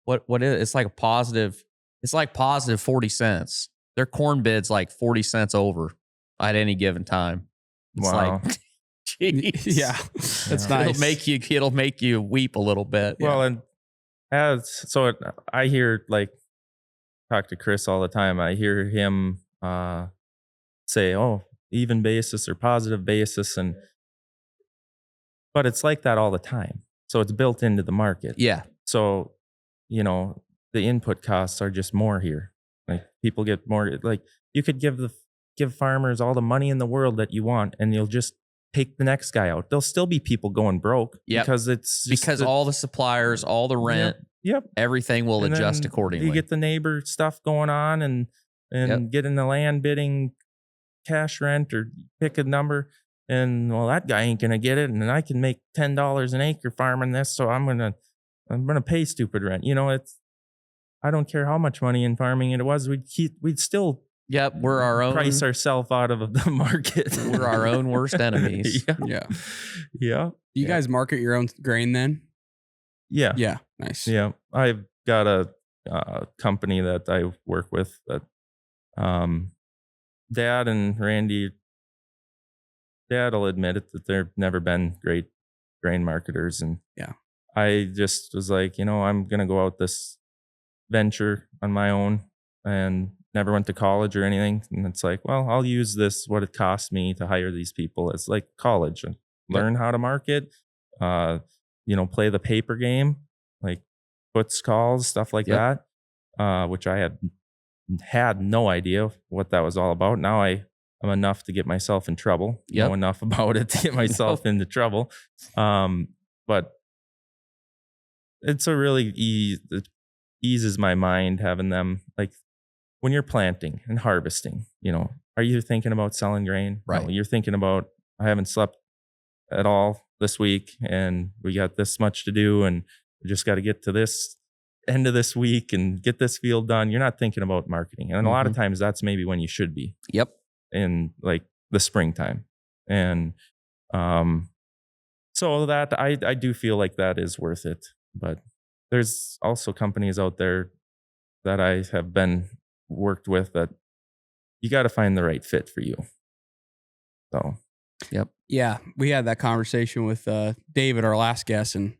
what is it? It's like positive 40 cents. Their corn bid's like 40 cents over at any given time. It's like, geez. Yeah, that's nice. It'll make you weep a little bit. Well, and I hear, like, talk to Chris all the time. I hear him say, "Oh, even basis or positive basis," but it's like that all the time. So it's built into the market. Yeah. So, the input costs are just more here. Like, people get more. Like, you could give farmers all the money in the world that you want, and you'll just take the next guy out. There'll still be people going broke because all the suppliers, all the rent, everything will adjust accordingly. You get the neighbor stuff going on, and getting the land bidding cash rent, or pick a number, and that guy ain't gonna get it, and I can make $10 an acre farming this, so I'm gonna pay stupid rent. I don't care how much money in farming it was, we'd still we're our own price ourselves out of the market. We're our own worst enemies. Yeah. Do you guys market your own grain then? Yeah. Yeah. Nice. Yeah. I've got a company that I work with that Dad and Randy, Dad will admit it, that they've never been great grain marketers. And I just was like, I'm going to go out this venture on my own, and never went to college or anything. And it's like, well, I'll use this, what it cost me to hire these people. It's like college, and learn how to market, play the paper game, like puts, calls, stuff like that, which I had no idea what that was all about. Now I'm enough to get myself in trouble, know enough about it to get myself into trouble. But it's a really it eases my mind having them, like, when you're planting and harvesting, are you thinking about selling grain? Right. No, you're thinking about, I haven't slept at all this week and we got this much to do and we just got to get to this end of this week and get this field done. You're not thinking about marketing. And a lot of times that's maybe when you should be. Yep. In like the springtime. And so that I do feel like that is worth it. But there's also companies out there that I have been worked with that you got to find the right fit for you. So, yep. Yeah, we had that conversation with David, our last guest, and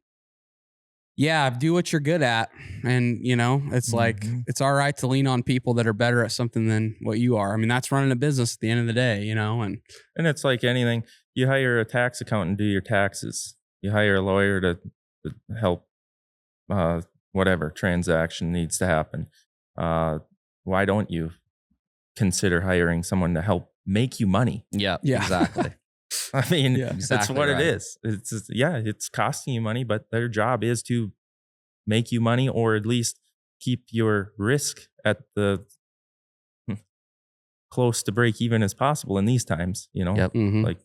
yeah, do what you're good at. And, it's like, it's all right to lean on people that are better at something than what you are. I mean, that's running a business at the end of the day, and it's like anything. You hire a tax accountant to do your taxes. You hire a lawyer to help whatever transaction needs to happen. Why don't you consider hiring someone to help make you money? Yeah. Exactly. I mean, exactly that's what right. it is. It's just, it's costing you money, but their job is to make you money, or at least keep your risk at the close to break even as possible in these times, Yep. like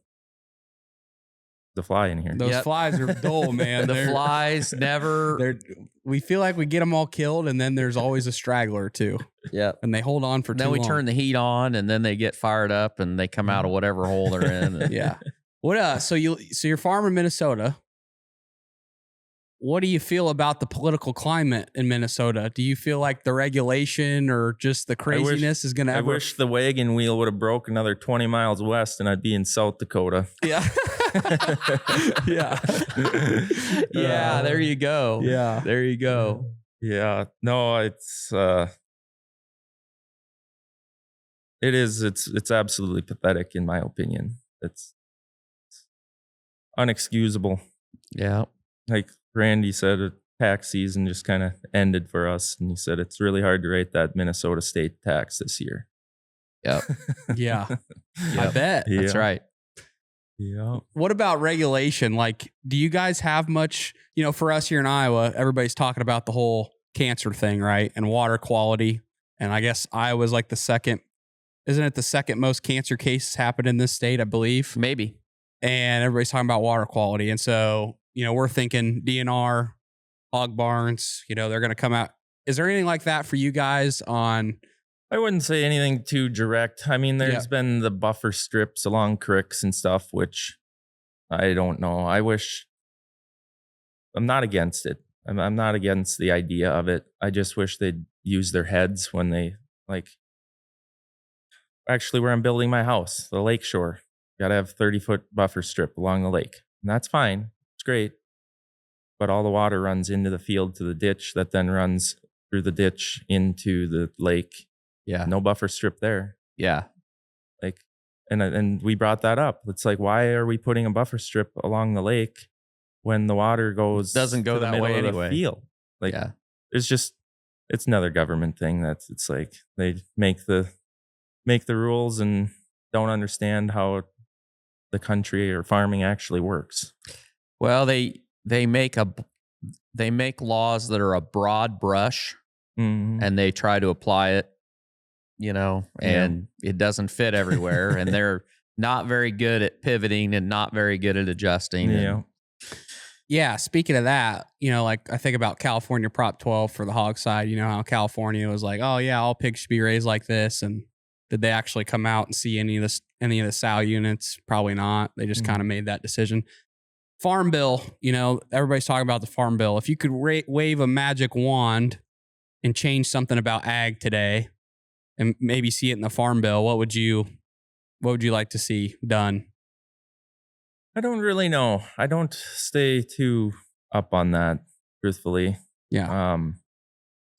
the fly in here. Those flies are dull, man. The flies never. We feel like we get them all killed, and then there's always a straggler or two. Yeah, and they hold on for too long. Then we turn the heat on, and then they get fired up, and they come out of whatever hole they're in. And yeah. What? So you're farming in Minnesota. What do you feel about the political climate in Minnesota? Do you feel like the regulation or just the craziness is going to ever... I wish the wagon wheel would have broke another 20 miles west and I'd be in South Dakota. Yeah. Yeah. Yeah, there you go. Yeah. There you go. Yeah. No, it's absolutely pathetic in my opinion. It's unexcusable. Yeah. Like Randy said, tax season just kind of ended for us. And he said, it's really hard to rate that Minnesota state tax this year. Yep. Yeah. I bet. Yeah. That's right. Yeah. What about regulation? Like, do you guys have much, for us here in Iowa, everybody's talking about the whole cancer thing, right? And water quality. And I guess Iowa's like isn't it the second most cancer cases happen in this state, I believe? Maybe. And everybody's talking about water quality. And so, we're thinking DNR, hog barns, they're going to come out. Is there anything like that for you guys on? I wouldn't say anything too direct. I mean, there's been the buffer strips along creeks and stuff, which I don't know. I'm not against it. I'm not against the idea of it. I just wish they'd use their heads when they actually where I'm building my house, the lake shore. Got to have 30-foot buffer strip along the lake. And that's fine. It's great. But all the water runs into the field to the ditch that then runs through the ditch into the lake. Yeah. No buffer strip there. Yeah. And we brought that up. It's like, why are we putting a buffer strip along the lake when the water doesn't go that way anyway? Field? It's another government thing it's like they make the rules and don't understand how the country or farming actually works. Well, they make laws that are a broad brush, and they try to apply it, and it doesn't fit everywhere, and they're not very good at pivoting and not very good at adjusting. Yeah. Yeah, speaking of that, like I think about California Prop 12 for the hog side, how California was like, oh yeah, all pigs should be raised like this, and did they actually come out and see any of the sow units? Probably not. They just kind of made that decision. Farm bill, everybody's talking about the farm bill. If you could wave a magic wand and change something about ag today and maybe see it in the farm bill, what would you like to see done? I don't really know. I don't stay too up on that, truthfully. Yeah.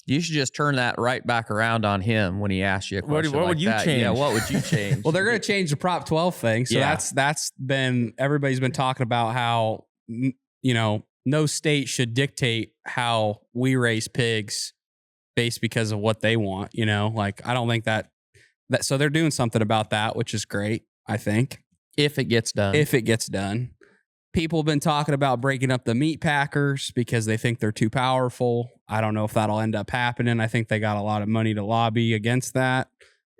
You should just turn that right back around on him when he asks you a question. What would you change? Yeah, what would you change? Well, they're going to change the Prop 12 thing. So that's been, everybody's been talking about how, no state should dictate how we raise pigs based because of what they want, I don't think that so they're doing something about that, which is great, I think. If it gets done. People have been talking about breaking up the meat packers because they think they're too powerful. I don't know if that'll end up happening. I think they got a lot of money to lobby against that.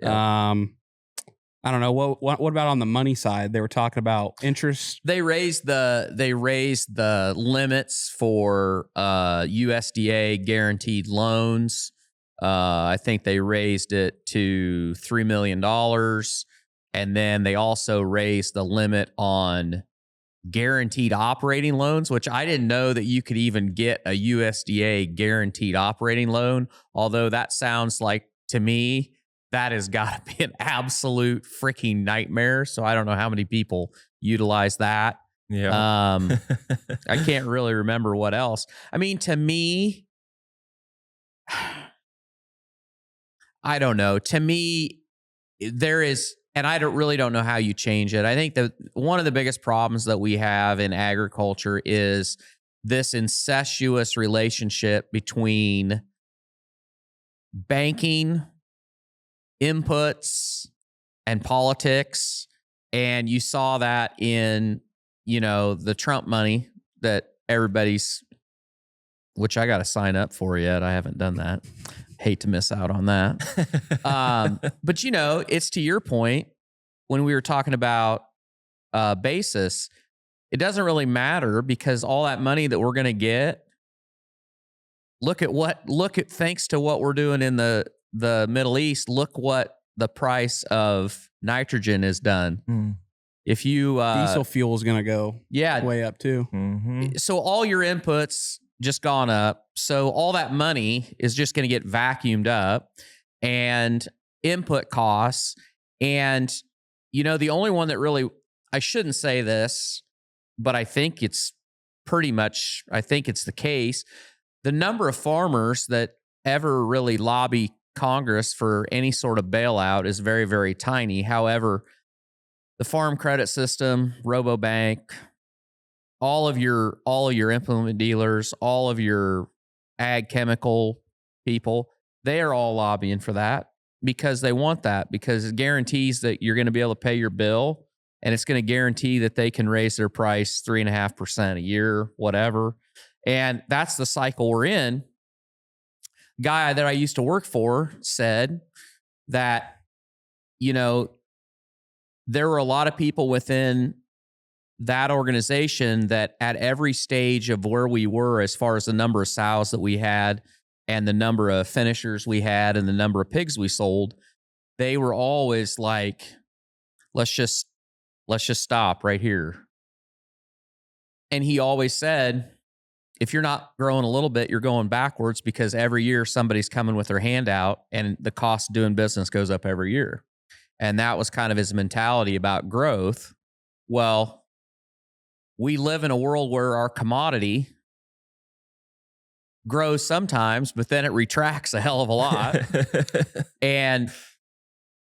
Yep. I don't know what about on the money side? They were talking about interest. They raised the limits for USDA guaranteed loans. I think they raised it to $3 million. And then they also raised the limit on guaranteed operating loans, which I didn't know that you could even get a USDA guaranteed operating loan. Although that sounds like, to me, that has got to be an absolute freaking nightmare. So I don't know how many people utilize that. Yeah. I can't really remember what else. I mean, to me, I don't know. To me, there is, and I really don't know how you change it. I think that one of the biggest problems that we have in agriculture is this incestuous relationship between banking, inputs, and politics. And you saw that in, the Trump money that everybody's, which I got to sign up for yet. I haven't done that. Hate to miss out on that. But it's to your point when we were talking about basis, it doesn't really matter because all that money that we're going to get, look at thanks to what we're doing in the Middle East, look what the price of nitrogen has done. Mm. If you Diesel fuel is going to go way up too. Mm-hmm. So all your inputs just gone up. So all that money is just going to get vacuumed up, and input costs. And, the only one that really, I shouldn't say this, but I think it's the case. The number of farmers that ever really lobby Congress for any sort of bailout is very, very tiny. However, the farm credit system, RoboBank, all of your implement dealers, all of your ag chemical people, they are all lobbying for that because they want that, because it guarantees that you're going to be able to pay your bill, and it's going to guarantee that they can raise their price 3.5% a year, whatever. And that's the cycle we're in. Guy that I used to work for said that, there were a lot of people within that organization that at every stage of where we were, as far as the number of sows that we had and the number of finishers we had and the number of pigs we sold, they were always like, let's just stop right here. And he always said, if you're not growing a little bit, you're going backwards, because every year somebody's coming with their hand out and the cost of doing business goes up every year. And that was kind of his mentality about growth. Well, we live in a world where our commodity grows sometimes, but then it retracts a hell of a lot.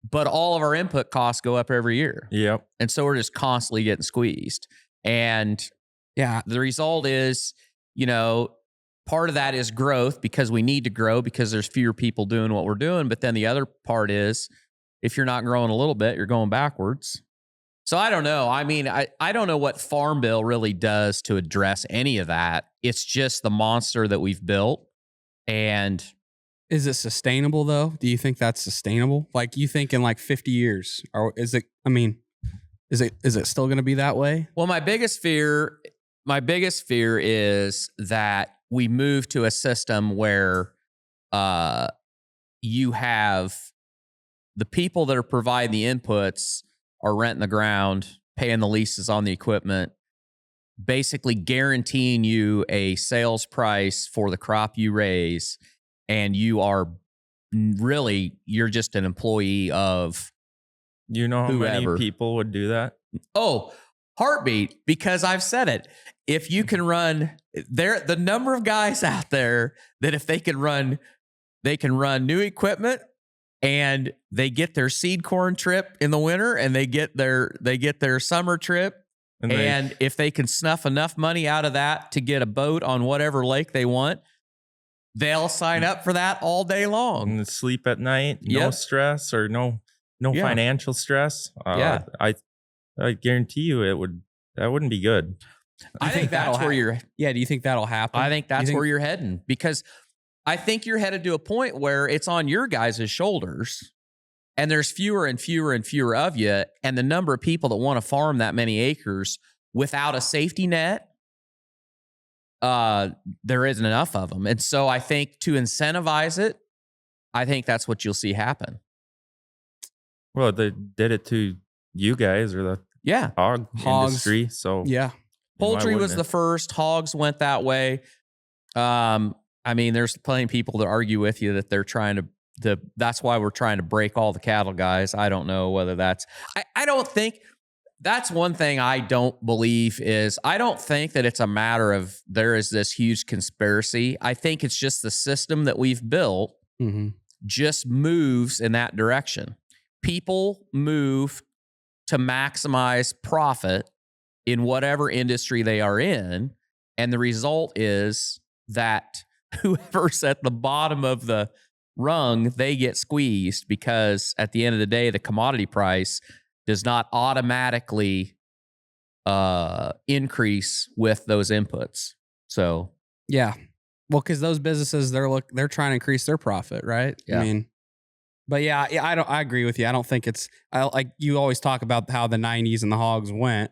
But all of our input costs go up every year. Yep. And so we're just constantly getting squeezed. And yeah, the result is, part of that is growth, because we need to grow because there's fewer people doing what we're doing. But then the other part is, if you're not growing a little bit, you're going backwards. So I don't know. I mean, I don't know what Farm Bill really does to address any of that. It's just the monster that we've built. And is it sustainable though? Do you think that's sustainable? Like, you think in like 50 years, or is it, is it still going to be that way? Well, my biggest fear is that we move to a system where you have the people that are providing the inputs are renting the ground, paying the leases on the equipment, basically guaranteeing you a sales price for the crop you raise, and you're just an employee of how whoever. many people would do that? Oh, heartbeat, because I've said it. If you can run the number of guys out there that if they can run new equipment, and they get their seed corn trip in the winter, and they get their summer trip. And if they can snuff enough money out of that to get a boat on whatever lake they want, they'll sign up for that all day long. And sleep at night, no stress or no financial stress. I guarantee you that wouldn't be good. I think that's where you're. Yeah. Do you think that'll happen? I think that's where you're heading, because I think you're headed to a point where it's on your guys' shoulders, and there's fewer and fewer and fewer of you, and the number of people that want to farm that many acres without a safety net, there isn't enough of them. And so I think to incentivize it, I think that's what you'll see happen. Well, they did it to you guys, or the hog industry. So yeah, poultry was the first. Hogs went that way. I mean, there's plenty of people that argue with you that they're trying to that's why we're trying to break all the cattle guys. I don't know whether that's, I don't think that's one thing I don't believe is, I don't think that it's a matter of there is this huge conspiracy. I think it's just the system that we've built just moves in that direction. People move to maximize profit in whatever industry they are in. And the result is that whoever's at the bottom of the rung, they get squeezed, because at the end of the day, the commodity price does not automatically increase with those inputs. So yeah, well, because those businesses, they're trying to increase their profit, right? Yeah. I mean, but yeah, I agree with you. I don't think it's like you always talk about how the 90s and the hogs went.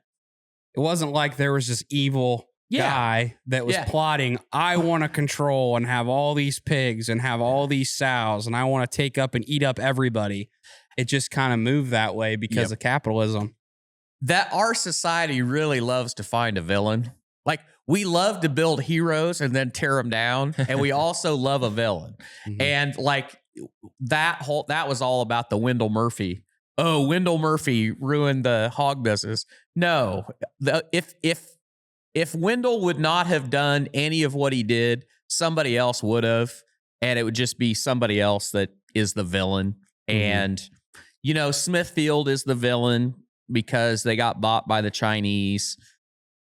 It wasn't like there was this evil guy that was plotting, I want to control and have all these pigs and have all these sows, and I want to take up and eat up everybody. It just kind of moved that way because of capitalism. That our society really loves to find a villain. Like, we love to build heroes and then tear them down, and we also love a villain. And like that was all about the Wendell Murphy. Oh, Wendell Murphy ruined the hog business. No, if Wendell would not have done any of what he did, somebody else would have, and it would just be somebody else that is the villain. And you know, Smithfield is the villain because they got bought by the Chinese.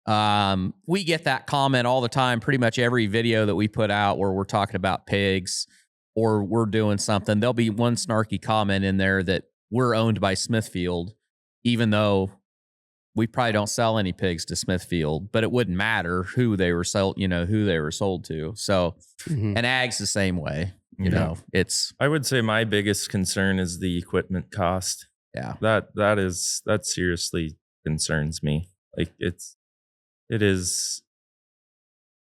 We get that comment all the time, pretty much every video that we put out where we're talking about pigs or we're doing something. There'll be one snarky comment in there that we're owned by Smithfield, even though we probably don't sell any pigs to Smithfield, but it wouldn't matter who they were sold, who they were sold to. So, and ag's the same way, you know, I would say my biggest concern is the equipment cost. Yeah. That seriously concerns me. Like it is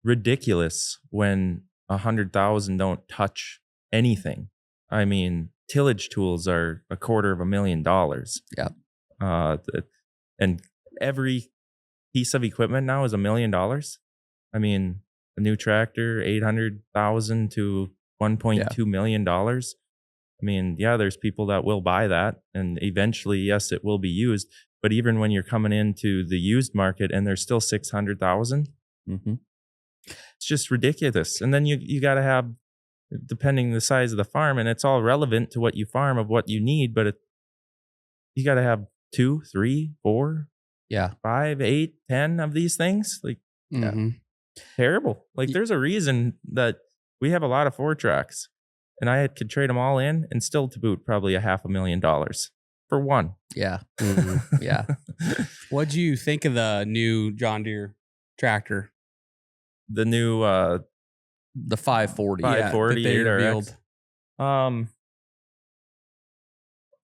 ridiculous when 100,000 don't touch anything. I mean, tillage tools are $250,000. Yeah. And every piece of equipment now is $1 million. I mean, a new tractor, 800,000 to $1.2 million. I mean, yeah, there's people that will buy that, and eventually, yes, it will be used. But even when you're coming into the used market and there's still 600,000, it's just ridiculous. And then you got to have, depending the size of the farm, and it's all relevant to what you farm of what you need, but you got to have 2, 3, 4, 5, 8, 10 of these things. Like, terrible. Like, there's a reason that we have a lot of 4-tracks, and I could trade them all in and still to boot probably $500,000 for one. Yeah. Yeah. What'd you think of the new John Deere tractor? The new the 540. 540 that they 8RX.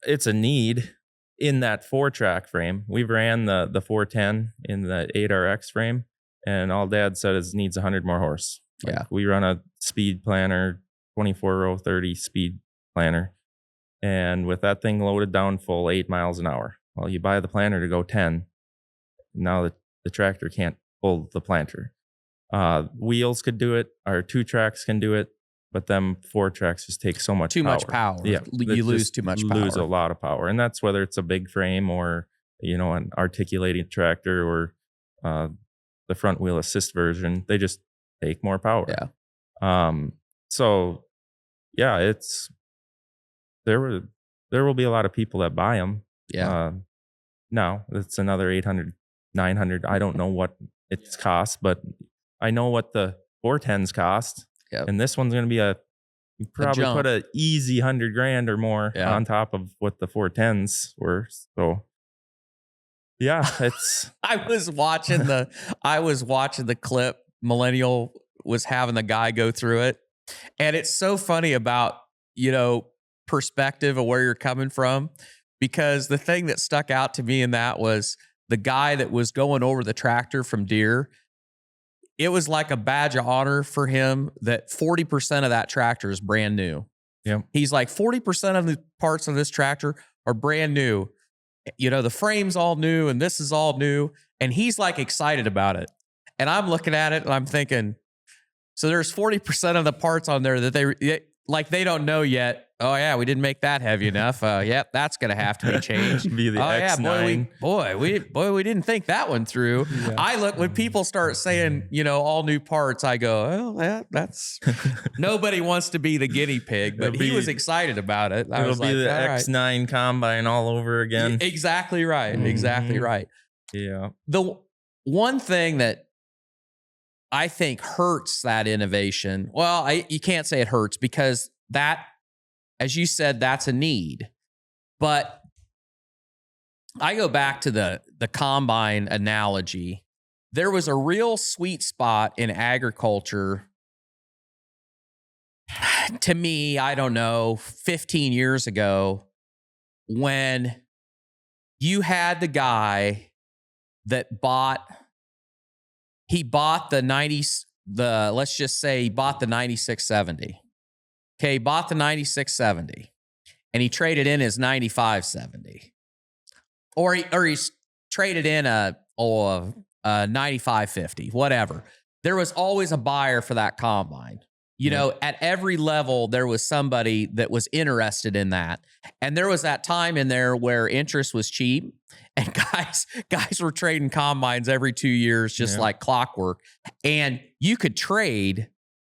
It's a need in that 4-track frame. We've ran the 410 in the 8RX frame, and all Dad said is needs 100 more horse. Like, we run a speed planner, 24-row 30 speed planner, and with that thing loaded down full 8 miles an hour. Well, you buy the planter to go 10. Now the tractor can't pull the planter. Wheels could do it. Our 2-tracks can do it, but them 4-tracks just take so much much power. Yeah, you lose too much power. Lose a lot of power, and that's whether it's a big frame or an articulating tractor or the front wheel assist version. They just take more power. Yeah. So yeah, there will be a lot of people that buy them. Yeah. Now it's another 800, 900. I don't know what it's cost, but I know what the 410s cost. Yep. And this one's going to be you probably put an easy $100,000 or more on top of what the 410s were. So Yeah, it's I was watching the clip. Millennial was having the guy go through it. And it's so funny about, perspective of where you're coming from, because the thing that stuck out to me in that was the guy that was going over the tractor from Deere. It was like a badge of honor for him that 40% of that tractor is brand new. Yeah. He's like, 40% of the parts of this tractor are brand new. The frame's all new and this is all new. And he's like excited about it. And I'm looking at it and I'm thinking, so there's 40% of the parts on there that they don't know yet. Oh yeah, we didn't make that heavy enough. Yep, that's gonna have to be changed. Be the X9. Yeah, we didn't think that one through. Yeah. I look when people start saying, all new parts, I go, oh yeah, that's nobody wants to be the guinea pig, but he was excited about it. It'll be the X9 combine all over again. Exactly right. Mm-hmm. Exactly right. Yeah. The one thing that I think hurts that innovation. Well, you can't say it hurts because that, as you said, that's a need. But I go back to the combine analogy. There was a real sweet spot in agriculture. To me, I don't know, 15 years ago, when you had the guy that bought the 90s, let's just say he bought the 9670. Okay, he bought the 9670 and he traded in his 9570. Or he's traded in a 9550, whatever. There was always a buyer for that combine. At every level, there was somebody that was interested in that. And there was that time in there where interest was cheap and guys were trading combines every 2 years, just like clockwork. And you could trade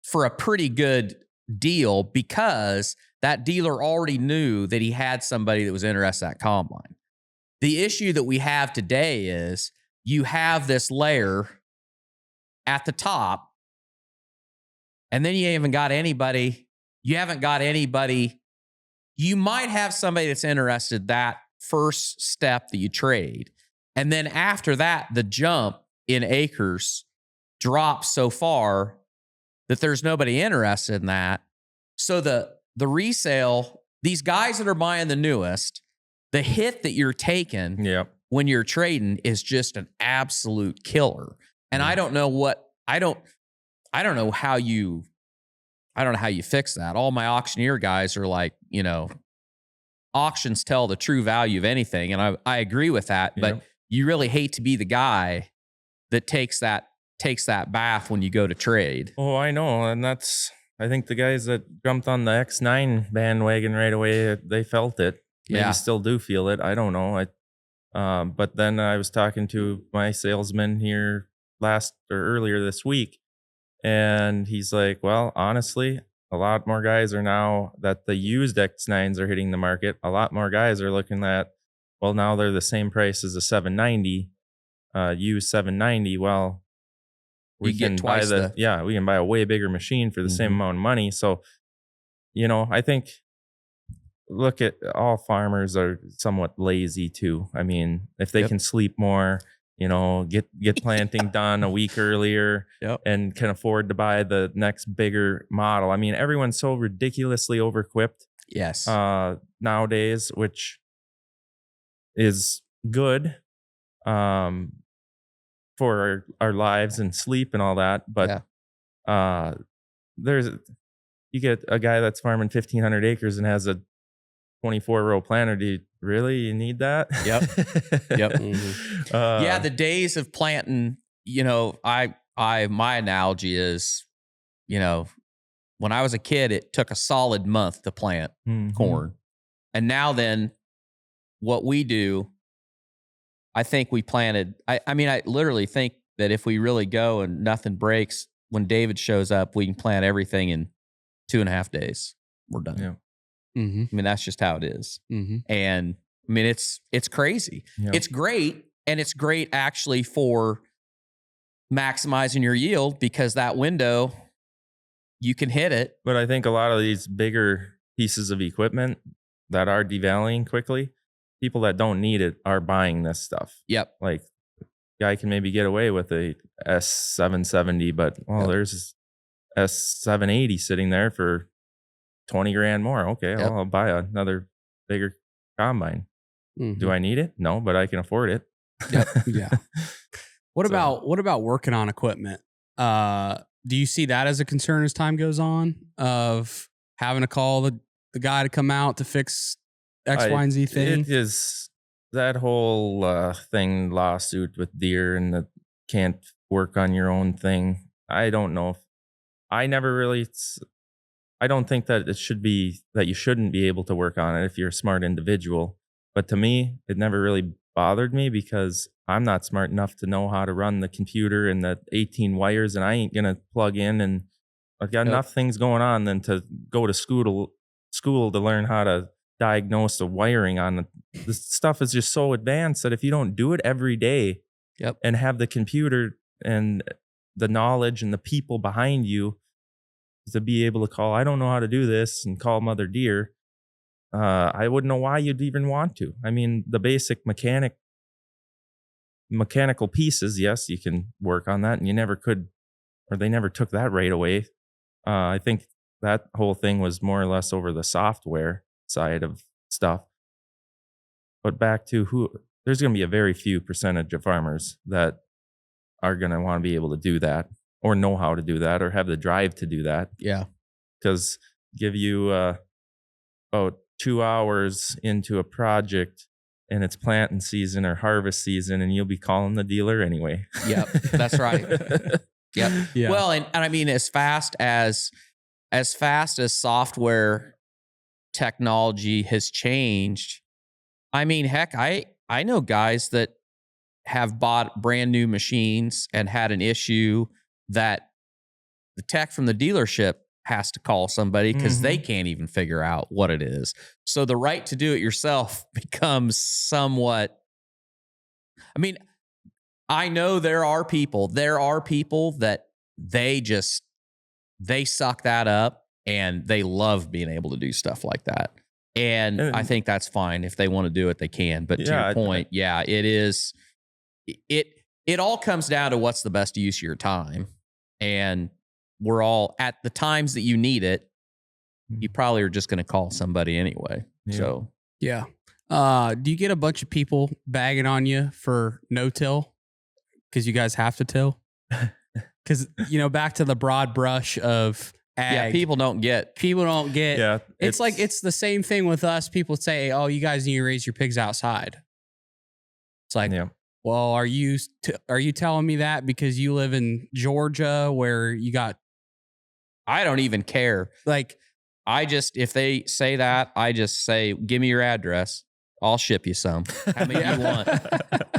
for a pretty good deal because that dealer already knew that he had somebody that was interested in that combine. The issue that we have today is you have this layer at the top, and then you haven't got anybody. You might have somebody that's interested that first step that you trade. And then after that, the jump in acres drops so far that there's nobody interested in that. So the resale, these guys that are buying the newest, the hit that you're taking when you're trading is just an absolute killer. And I don't know how you fix that. All my auctioneer guys are like, auctions tell the true value of anything. And I agree with that, but you really hate to be the guy that takes that bath when you go to trade. Oh, I know. And I think the guys that jumped on the X9 bandwagon right away, they felt it. Maybe still do feel it. I don't know. But then I was talking to my salesman here earlier this week, and he's like, well, honestly, a lot more guys are now that the used X9s are hitting the market. A lot more guys are looking at, well, now they're the same price as a 790, used 790. Well, we can buy we can buy a way bigger machine for the same amount of money. So, I think look at all farmers are somewhat lazy too. I mean, if they can sleep more, get planting done a week earlier and can afford to buy the next bigger model. I mean, everyone's so ridiculously over-equipped nowadays, which is good for our lives and sleep and all that. But you get a guy that's farming 1,500 acres and has a 24-row planter. Do you really need that? Yep. Mm-hmm. The days of planting, my analogy is, when I was a kid, it took a solid month to plant corn. And now then what we do, I think we planted, I literally think that if we really go and nothing breaks, when David shows up, we can plant everything in 2.5 days. We're done. Yeah. Mm-hmm. That's just how it is. Mm-hmm. And it's crazy. Yep. It's great. And it's great actually for maximizing your yield because that window, you can hit it. But I think a lot of these bigger pieces of equipment that are devaluing quickly, people that don't need it are buying this stuff. Yep. Like, guy can maybe get away with a S770, but there's S780 sitting there for 20 grand more. Okay, well, I'll buy another bigger combine. Do I need it? No, but I can afford it. Yep. Yeah. What about working on equipment? Do you see that as a concern as time goes on, of having to call the guy to come out to fix X, Y, and Z thing? It is that whole thing, lawsuit with Deere and the can't work on your own thing. I don't know if I don't think that it should be that you shouldn't be able to work on it if you're a smart individual. But to me, it never really bothered me because I'm not smart enough to know how to run the computer and the 18 wires, and I ain't going to plug in, and I've got enough things going on than to go to school to learn how to diagnose the wiring on it. This stuff is just so advanced that if you don't do it every day and have the computer and the knowledge and the people behind you to be able to call, I don't know how to do this, and call Mother Deere, I wouldn't know why you'd even want to. I mean, the basic mechanical pieces, yes, you can work on that, and you never could, or they never took that right away. I think that whole thing was more or less over the software side of stuff. But back to there's going to be a very few percentage of farmers that are going to want to be able to do that, or know how to do that, or have the drive to do that. Yeah. Because give you about 2 hours into a project and it's planting season or harvest season, and you'll be calling the dealer anyway. Yep, that's right. Yep. Yeah. Well, and I mean, as fast as software technology has changed, I mean, heck, I know guys that have bought brand new machines and had an issue that the tech from the dealership has to call somebody because they can't even figure out what it is. So the right to do it yourself becomes somewhat, I mean, I know there are people that they suck that up and they love being able to do stuff like that. And I think that's fine. If they want to do it, they can. But to your point, it all comes down to what's the best use of your time. And we're all at the times that you need it, you probably are just going to call somebody anyway. Yeah. So, yeah. Do you get a bunch of people bagging on you for no-till? Because you guys have to till? Because, back to the broad brush of ag. Yeah, people don't get. Yeah. It's like, it's the same thing with us. People say, oh, you guys need to raise your pigs outside. It's like, well, are you telling me that because you live in Georgia where you got... I don't even care. Like, if they say that, I just say, give me your address. I'll ship you some. How many you want?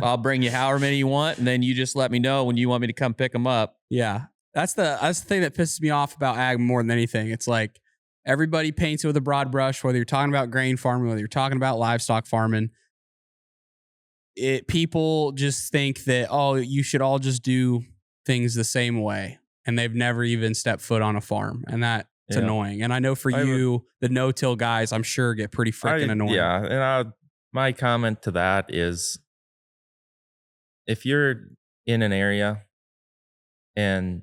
I'll bring you however many you want, and then you just let me know when you want me to come pick them up. Yeah. That's the thing that pisses me off about ag more than anything. It's like everybody paints it with a broad brush, whether you're talking about grain farming, whether you're talking about livestock farming. People just think that, oh, you should all just do things the same way. And they've never even stepped foot on a farm. And that's annoying. And I know for you, the no-till guys, I'm sure get pretty freaking annoying. Yeah. And my comment to that is, if you're in an area and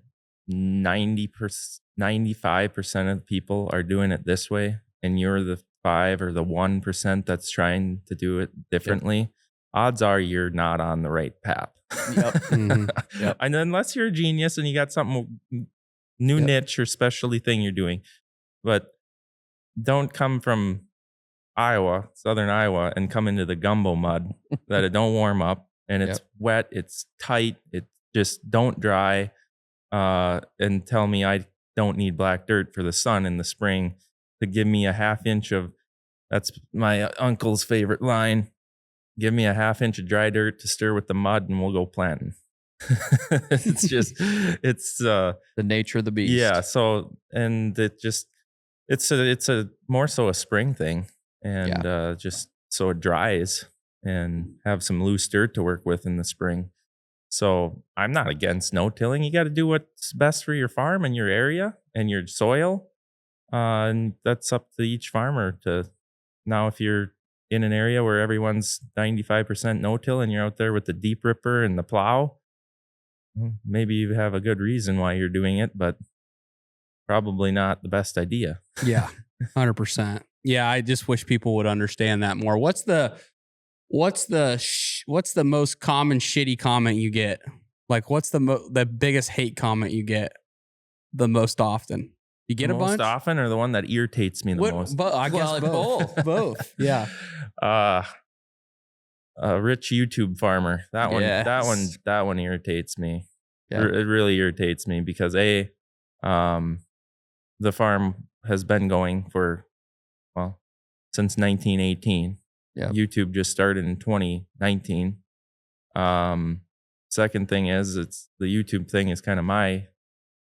95% of the people are doing it this way, and you're the 5 or the 1% that's trying to do it differently, odds are you're not on the right path. Yep. And unless you're a genius and you got something new niche or specialty thing you're doing, but don't come from southern Iowa, and come into the gumbo mud that it don't warm up, and it's wet, it's tight, it just don't dry, and tell me I don't need black dirt for the sun in the spring to give me a half inch of, that's my uncle's favorite line, give me a half inch of dry dirt to stir with the mud and we'll go planting. It's the nature of the beast. Yeah. So, and it's a more so a spring thing, and just so it dries and have some loose dirt to work with in the spring. So I'm not against no-tilling. You got to do what's best for your farm and your area and your soil. And that's up to each farmer to, now if you're in an area where everyone's 95% no-till and you're out there with the deep ripper and the plow, maybe you have a good reason why you're doing it, but probably not the best idea. Yeah, 100%. Yeah, I just wish people would understand that more. What's the most common shitty comment you get? Like, what's the biggest hate comment you get the most often? You get a bunch? Most often, or the one that irritates me the most? I guess both. Both. Yeah. A rich YouTube farmer. That one irritates me. Yeah. It really irritates me because the farm has been going for, since 1918. Yeah. YouTube just started in 2019. Second thing is, it's the YouTube thing is kind of my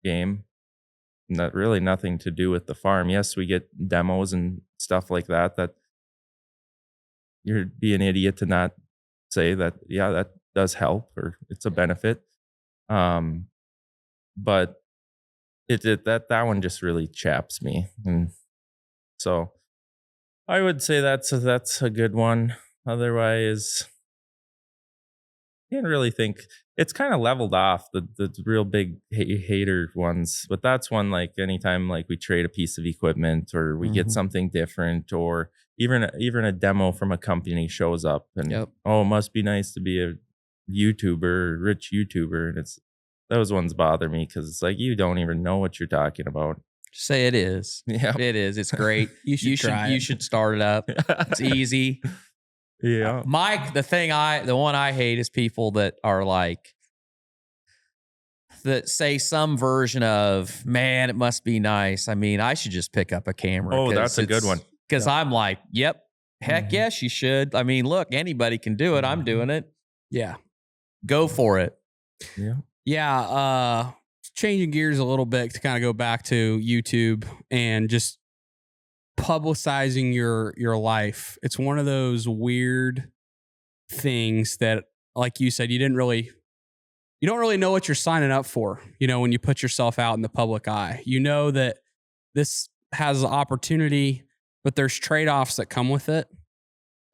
game. Not really nothing to do with the farm. Yes, we get demos and stuff like that. That you'd be an idiot to not say that. Yeah, that does help, or it's a benefit. But that one just really chaps me, and so I would say that's a good one. Otherwise, can't really think. It's kind of leveled off the real big hater ones, but that's one, like anytime like we trade a piece of equipment or we get something different, or even a demo from a company shows up and it must be nice to be a YouTuber, rich YouTuber, and those ones bother me because it's like, you don't even know what you're talking about. Say it is. Yeah, it is. It's great. You should start it up. It's easy. Yeah. Mike, the one I hate is people that are like, that say some version of, man, it must be nice. I mean, I should just pick up a camera. Oh, that's a good one. Because I'm like, yep, heck yes, you should. I mean, look, anybody can do it. I'm doing it. Yeah. Go for it. Yeah. Yeah. Changing gears a little bit to kind of go back to YouTube and just publicizing your life. It's one of those weird things that, like you said, you don't really know what you're signing up for, when you put yourself out in the public eye. You know that this has opportunity, but there's trade-offs that come with it.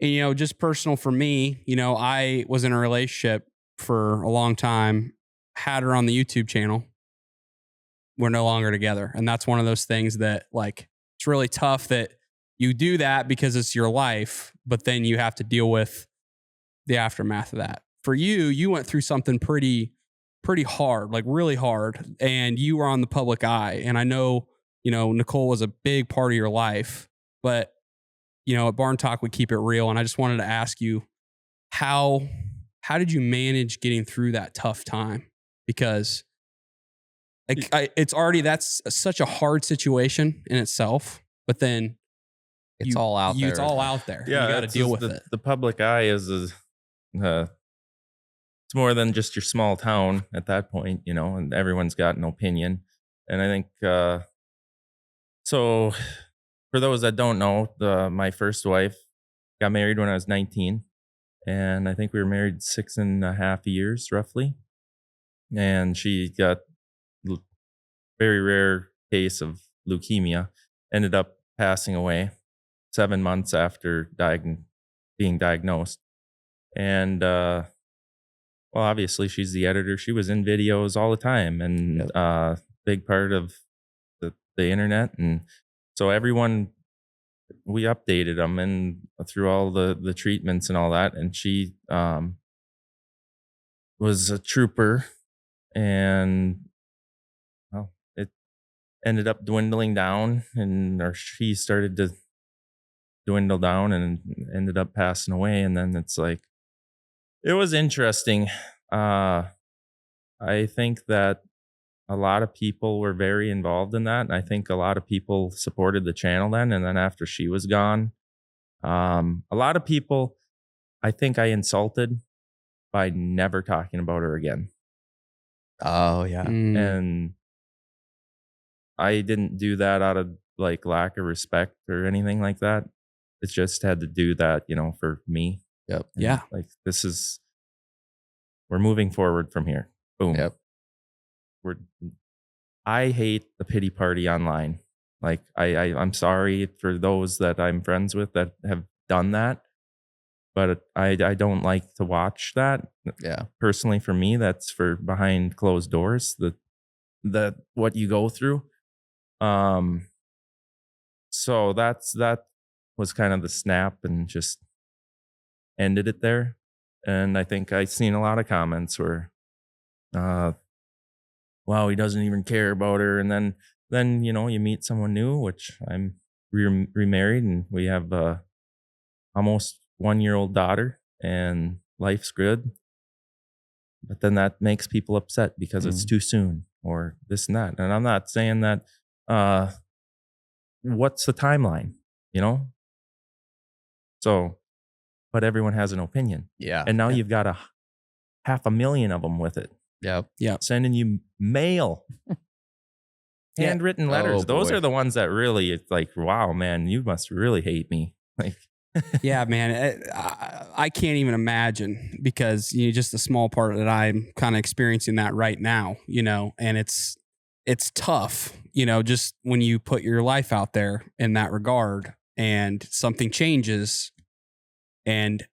And, just personal for me, I was in a relationship for a long time, had her on the YouTube channel. We're no longer together. And that's one of those things that, like, it's really tough that you do that because it's your life, but then you have to deal with the aftermath of that. For you went through something pretty hard, like really hard, and you were on the public eye. And I know, Nicole was a big part of your life, but, at Barn Talk, we keep it real. And I just wanted to ask you, how did you manage getting through that tough time? Because it's already, that's such a hard situation in itself, but then it's all out there. It's all out there. Yeah, you got to deal with it. The public eye is it's more than just your small town at that point, and everyone's got an opinion. And I think, so for those that don't know, my first wife got married when I was 19, and I think we were married 6.5 years roughly. And she got very rare case of leukemia, ended up passing away 7 months after being diagnosed. And obviously she's the editor. She was in videos all the time, and big part of the internet. And so we updated them and through all the treatments and all that. And she was a trooper, and it ended up dwindling down, or she started to dwindle down and ended up passing away. And then it's like, it was interesting. I think that a lot of people were very involved in that. And I think a lot of people supported the channel then. And then after she was gone, a lot of people, I think I insulted by never talking about her again. Oh, yeah. And I didn't do that out of like lack of respect or anything like that. It just had to do that, for me. Yep. And yeah. Like we're moving forward from here. Boom. Yep. I hate the pity party online. Like I'm sorry for those that I'm friends with that have done that. but I don't like to watch that. Yeah. Personally, for me, that's for behind closed doors, the what you go through. So that was kind of the snap, and just ended it there. And I think I've seen a lot of comments where, wow, he doesn't even care about her. And then you know, you meet someone new, which I'm remarried, and we have a almost 1-year-old daughter, and life's good. But then that makes people upset because it's too soon, or this and that. And I'm not saying that, what's the timeline, you know? So, but everyone has an opinion. Yeah. And now you've got 500,000 of them with it, Yep. sending you mail, handwritten letters. Oh, Those boy. are the ones that really, it's like, wow, man, you must really hate me. Like, Yeah, man, I can't even imagine, because just a small part that I'm kind of experiencing that right now, and it's tough, just when you put your life out there in that regard and something changes and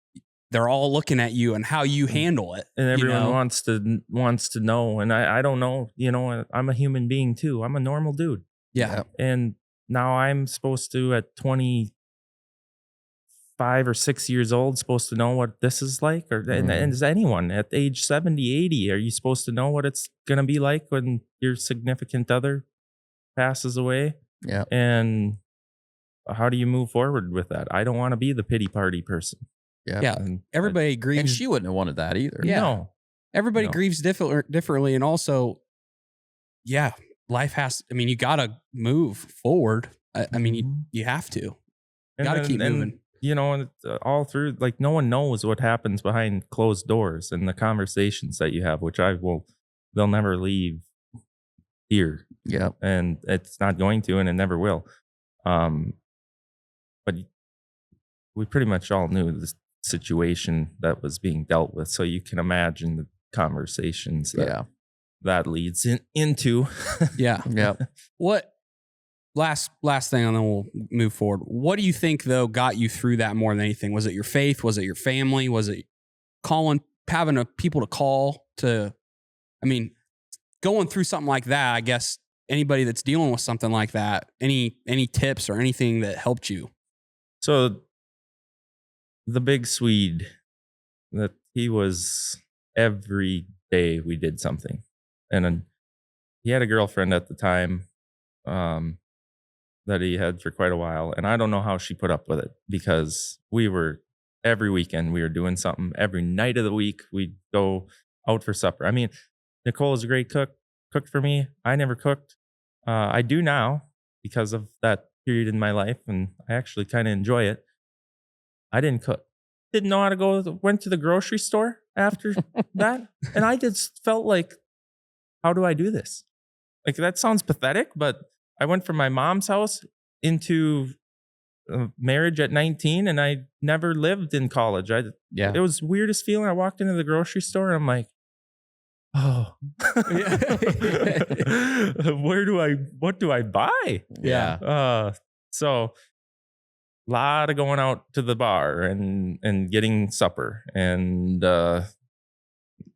they're all looking at you and how you handle it. and everyone wants to know. And I don't know, I'm a human being too. I'm a normal dude. Yeah. And now I'm supposed to, at 25 or 6 years old, supposed to know what this is like? Or and is anyone at age 70, 80, are you supposed to know what it's going to be like when your significant other passes away? Yeah. And how do you move forward with that? I don't want to be the pity party person. Yeah. And Everybody grieves. And she wouldn't have wanted that either. Yeah. No. Everybody No. grieves differently. And also, life has, you got to move forward. I mean, you have to. Got to keep moving. And all through, like, no one knows what happens behind closed doors and the conversations that you have, which they'll never leave here. Yep. And it's not going to, and it never will. But we pretty much all knew the situation that was being dealt with. So you can imagine the conversations that leads into. Yeah. Yep. What last thing, and then we'll move forward. What do you think, though, got you through that more than anything? Was it your faith? Was it your family? Was it having people to call to, going through something like that? I guess anybody that's dealing with something like that, any tips or anything that helped you? So the big Swede, that he was, every day we did something. And then he had a girlfriend at the time, that he had for quite a while. And I don't know how she put up with it, because every weekend we were doing something. Every night of the week we'd go out for supper. Nicole is a great cook, cooked for me. I never cooked. I do now because of that period in my life, and I actually kind of enjoy it. I didn't cook. Didn't know how to go. Went to the grocery store after that. And I just felt like, how do I do this? Like, that sounds pathetic, but I went from my mom's house into marriage at 19, and I never lived in college. It was the weirdest feeling. I walked into the grocery store, and I'm like, oh, what do I buy? Yeah. So a lot of going out to the bar and getting supper. And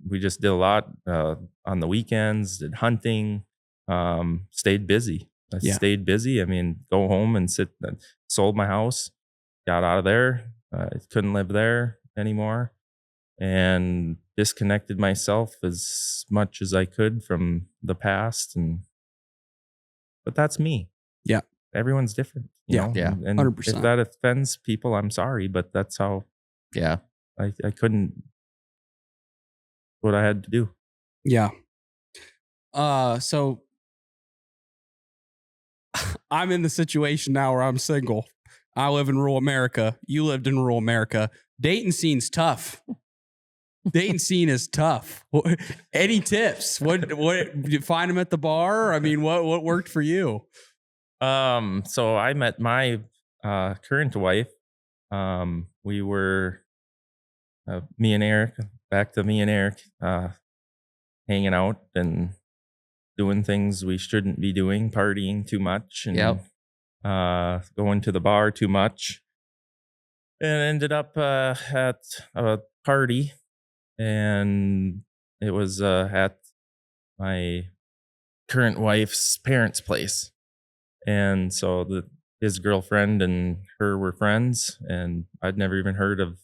we just did a lot on the weekends, did hunting, stayed busy. I stayed busy. Go home and sold my house, got out of there. I couldn't live there anymore, and disconnected myself as much as I could from the past. But that's me. Yeah. Everyone's different. You know? Yeah. And 100%. if that offends people, I'm sorry, but that's how. Yeah. I couldn't. What I had to do. Yeah. So I'm in the situation now where I'm single. I live in rural America. You lived in rural America. Dating scene's tough. Dating scene is tough. Any tips? What you find them at the bar? What worked for you? So I met my current wife. We were me and Eric, hanging out and doing things we shouldn't be doing, partying too much, and going to the bar too much. and ended up at a party, and it was at my current wife's parents' place. And so his girlfriend and her were friends, and I'd never even heard of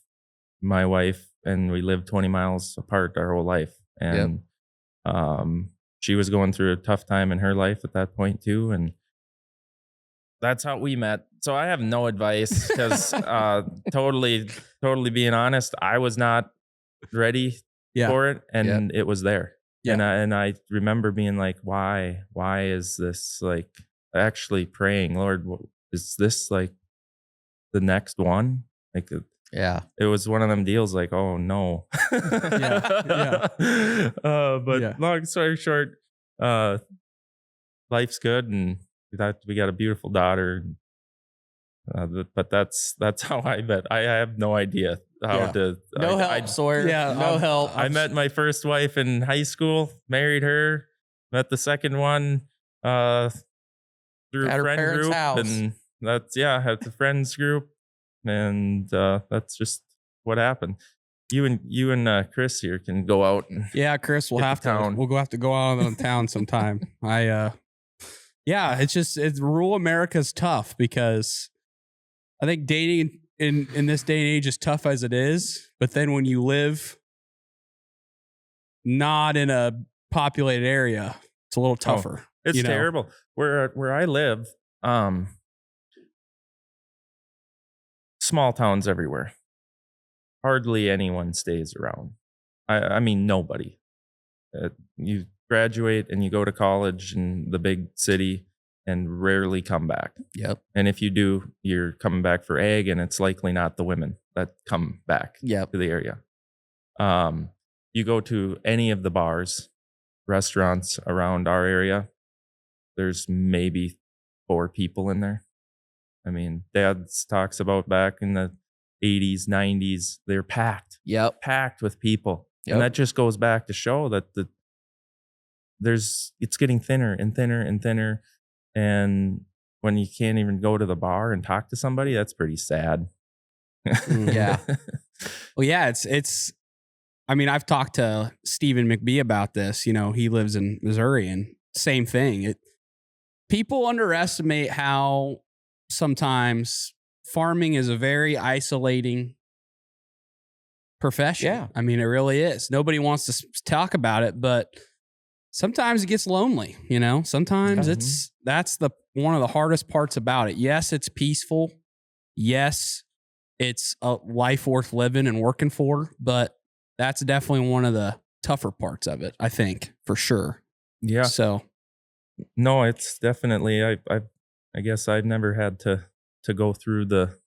my wife, and we lived 20 miles apart our whole life. And she was going through a tough time in her life at that point too, and that's how we met. So I have no advice because totally being honest, I was not ready for it, and it was there. And I remember being like, why is this, like, actually praying, Lord, is this like the next one? Like, it was one of them deals like, oh no. But long story short, life's good, and we got a beautiful daughter. But that's how I met. I have no idea how to. No help, Sawyer. No help. I met my first wife in high school, married her, met the second one through a friend group, house. And that's had the friends group, and that's just what happened. You and Chris here can go out. And Chris, we'll have to go out on town sometime. It's rural America's tough because I think dating in this day and age is tough as it is. But then when you live not in a populated area, it's a little tougher. It's terrible. Where I live, small towns everywhere. Hardly anyone stays around. I mean, nobody. You graduate and you go to college in the big city and rarely come back. Yep. And if you do, you're coming back for ag, and it's likely not the women that come back to the area. You go to any of the bars, restaurants around our area, there's maybe 4 people in there. I mean, Dad talks about back in the 80s, 90s, they're packed. Yep. Packed with people. Yep. And that just goes back to show that it's getting thinner and thinner and thinner. And when you can't even go to the bar and talk to somebody, that's pretty sad. Yeah. Well, yeah, it's I mean, I've talked to Stephen McBee about this. He lives in Missouri, and same thing. People underestimate how sometimes farming is a very isolating profession. Yeah. I mean, it really is. Nobody wants to talk about it, but sometimes it gets lonely, Sometimes that's one of the hardest parts about it. Yes, it's peaceful. Yes, it's a life worth living and working for, but that's definitely one of the tougher parts of it, I think, for sure. Yeah. So, no, it's definitely. I guess I've never had to go through the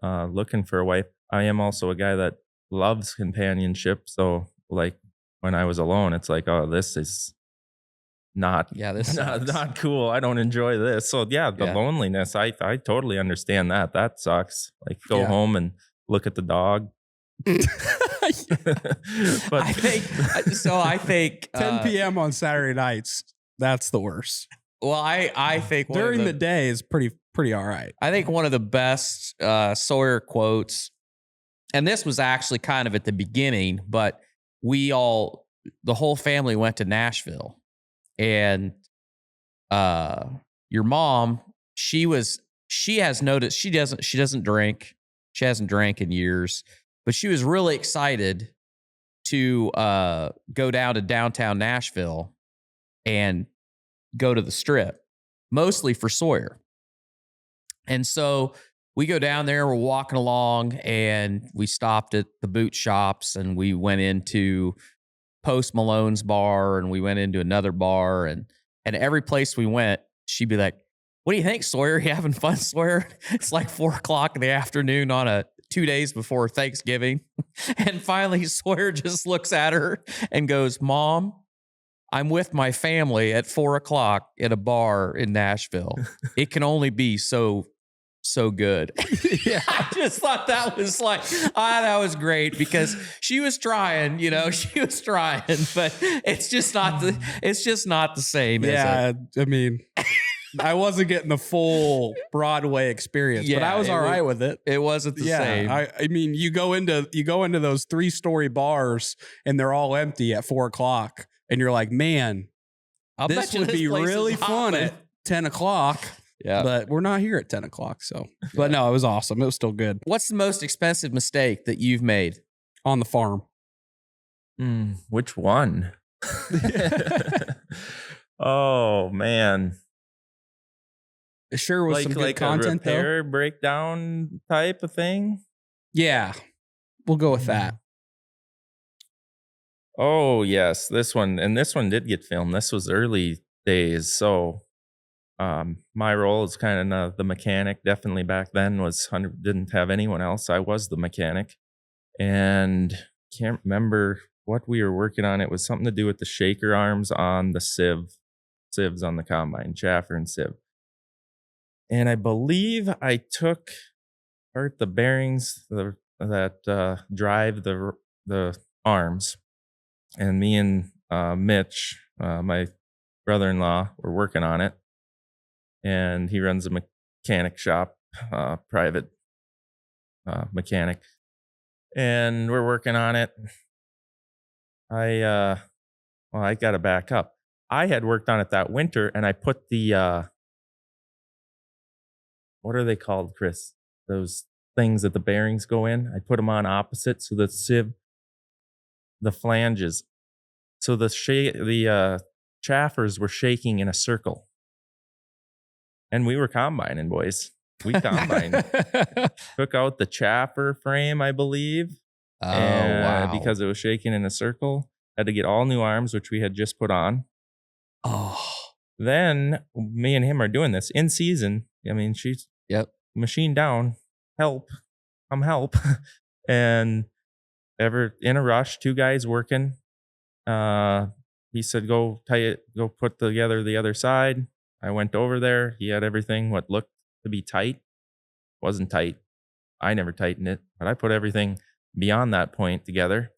looking for a wife. I am also a guy that loves companionship. So, like, when I was alone, it's like, oh, this is not not cool. I don't enjoy this. So the loneliness, I totally understand that. That sucks. Like, go home and look at the dog. But I think 10 p.m. on Saturday nights, that's the worst. Well, I think during the day is pretty all right. I think one of the best Sawyer quotes, and this was actually kind of at the beginning, but the whole family went to Nashville, and your mom, she has noticed she doesn't drink. She hasn't drank in years, but she was really excited to go down to downtown Nashville and go to the Strip, mostly for Sawyer. And so we go down there, we're walking along, and we stopped at the boot shops, and we went into Post Malone's bar, and we went into another bar, and every place we went, she'd be like, "What do you think, Sawyer? You having fun, Sawyer?" It's like 4:00 in the afternoon on 2 days before Thanksgiving. And finally, Sawyer just looks at her and goes, "Mom, I'm with my family at 4:00 at a bar in Nashville. It can only be so good." Yeah. I just thought that was that was great, because she was trying, but it's just not the same. Yeah. I mean, I wasn't getting the full Broadway experience, but I was all right with it. It wasn't the same. I mean, you go into those 3-story bars and they're all empty at 4:00, and you're like, man, I'll this bet you would be place really is fun hopping. at 10:00. Yeah. But we're not here at 10:00. So, but no, it was awesome. It was still good What's the most expensive mistake that you've made? on the farm. Which one? Oh man. It sure was some good content a repair breakdown type of thing. Yeah, we'll go with that. Oh yes, this one did get filmed. This was early days, so my role is kind of the mechanic. Definitely back then didn't have anyone else. I was the mechanic, and can't remember what we were working on. It was something to do with the shaker arms on the sieves on the combine, chaffer and sieve. And I believe I took apart the bearings that drive the arms. And me and Mitch, my brother-in-law, were working on it. And he runs a mechanic shop, private mechanic. And we're working on it. I got to back up. I had worked on it that winter, and I put the what are they called, Chris? Those things that the bearings go in. I put them on opposite, so the sieve, the flanges, so the chaffers were shaking in a circle, and we were combining, boys. We combined. Took out the chaffer frame, I believe. Oh, wow. Because it was shaking in a circle. Had to get all new arms, which we had just put on. Oh, Then me and him are doing this in season. I mean, she's machine down. Help. Come help. And in a rush, 2 guys working. He said, go put together the other side. I went over there. He had everything what looked to be tight. Wasn't tight. I never tightened it, but I put everything beyond that point together.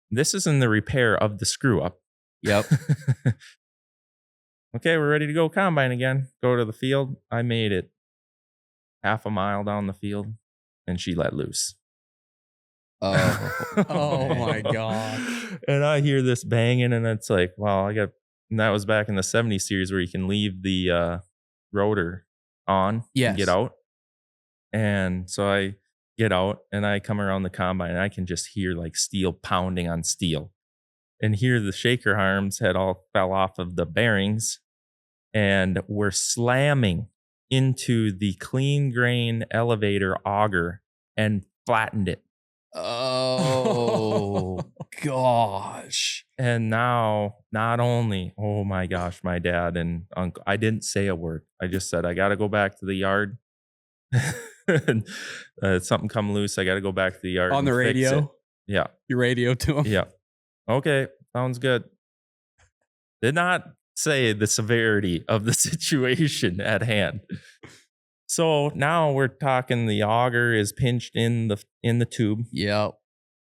This is in the repair of the screw up. Yep. Okay, we're ready to go combine again. Go to the field. I made it half a mile down the field, and she let loose. oh my God. And I hear this banging, and it's like, well, and that was back in the 70 series where you can leave the rotor on and get out. And so I get out and I come around the combine and I can just hear like steel pounding on steel. And here the shaker arms had all fell off of the bearings and were slamming into the clean grain elevator auger and flattened it. Oh gosh. And now not only, oh my gosh, my dad and uncle, I didn't say a word. I just said, I got to go back to the yard. And, something come loose. I got to go back to the yard on the radio. Yeah. You radio to him. Yeah. Okay. Sounds good. Did not say the severity of the situation at hand. So now we're talking the auger is pinched in the tube. Yep.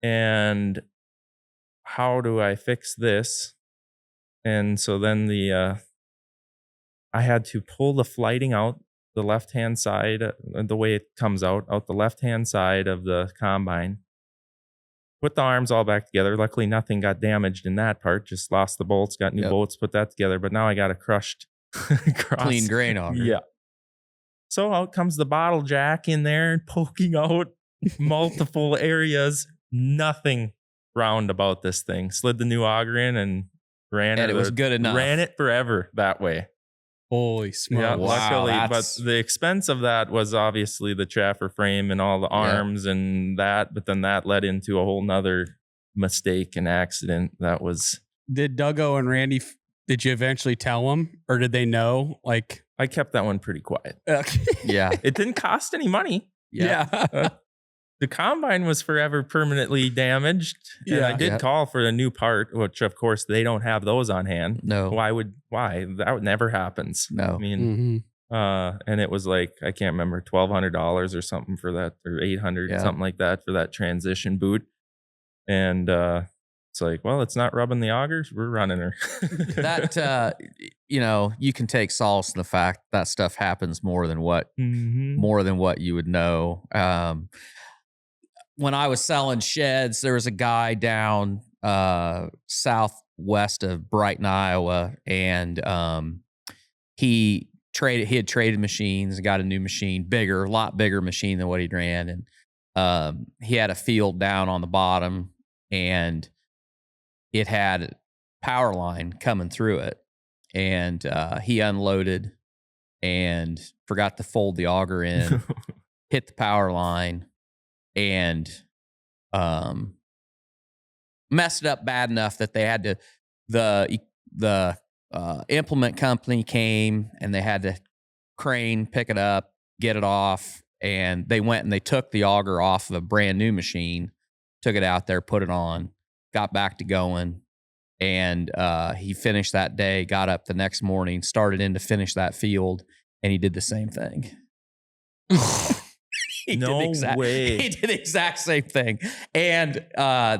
And how do I fix this? And so then I had to pull the flighting out the left-hand side, the way it comes out the left-hand side of the combine. Put the arms all back together. Luckily, nothing got damaged in that part. Just lost the bolts, got new bolts, put that together. But now I got a crushed clean grain auger. Yeah. So out comes the bottle jack in there and poking out multiple areas. Nothing round about this thing. Slid the new auger in and ran it. And it was good enough. Ran it forever that way. Holy smokes. Yeah, wow, luckily, but the expense of that was obviously the chaffer frame and all the arms and that, but then that led into a whole nother mistake and accident. That was... Did Duggo and Randy, did you eventually tell them or did they know? Like, I kept that one pretty quiet. Yeah. It didn't cost any money. Yeah. The combine was forever permanently damaged. And I did call for a new part, which of course they don't have those on hand. No. Why? That never happens. No. I mean, and it was like, I can't remember, $1,200 or something for that, or $800, something like that for that transition boot. And it's like, well, it's not rubbing the augers. We're running her. That you can take solace in the fact that stuff happens more than what you would know. When I was selling sheds, there was a guy down southwest of Brighton, Iowa, and he had traded machines, got a new machine, a lot bigger machine than what he'd ran, and he had a field down on the bottom, and it had power line coming through it, and he unloaded and forgot to fold the auger in, hit the power line, and messed it up bad enough that they had to the implement company came and they had to crane pick it up, get it off, and they went and they took the auger off of a brand new machine, took it out there, put it on, got back to going, and he finished that day, got up the next morning, started in to finish that field, and he did the same thing. No way. He did the exact same thing. And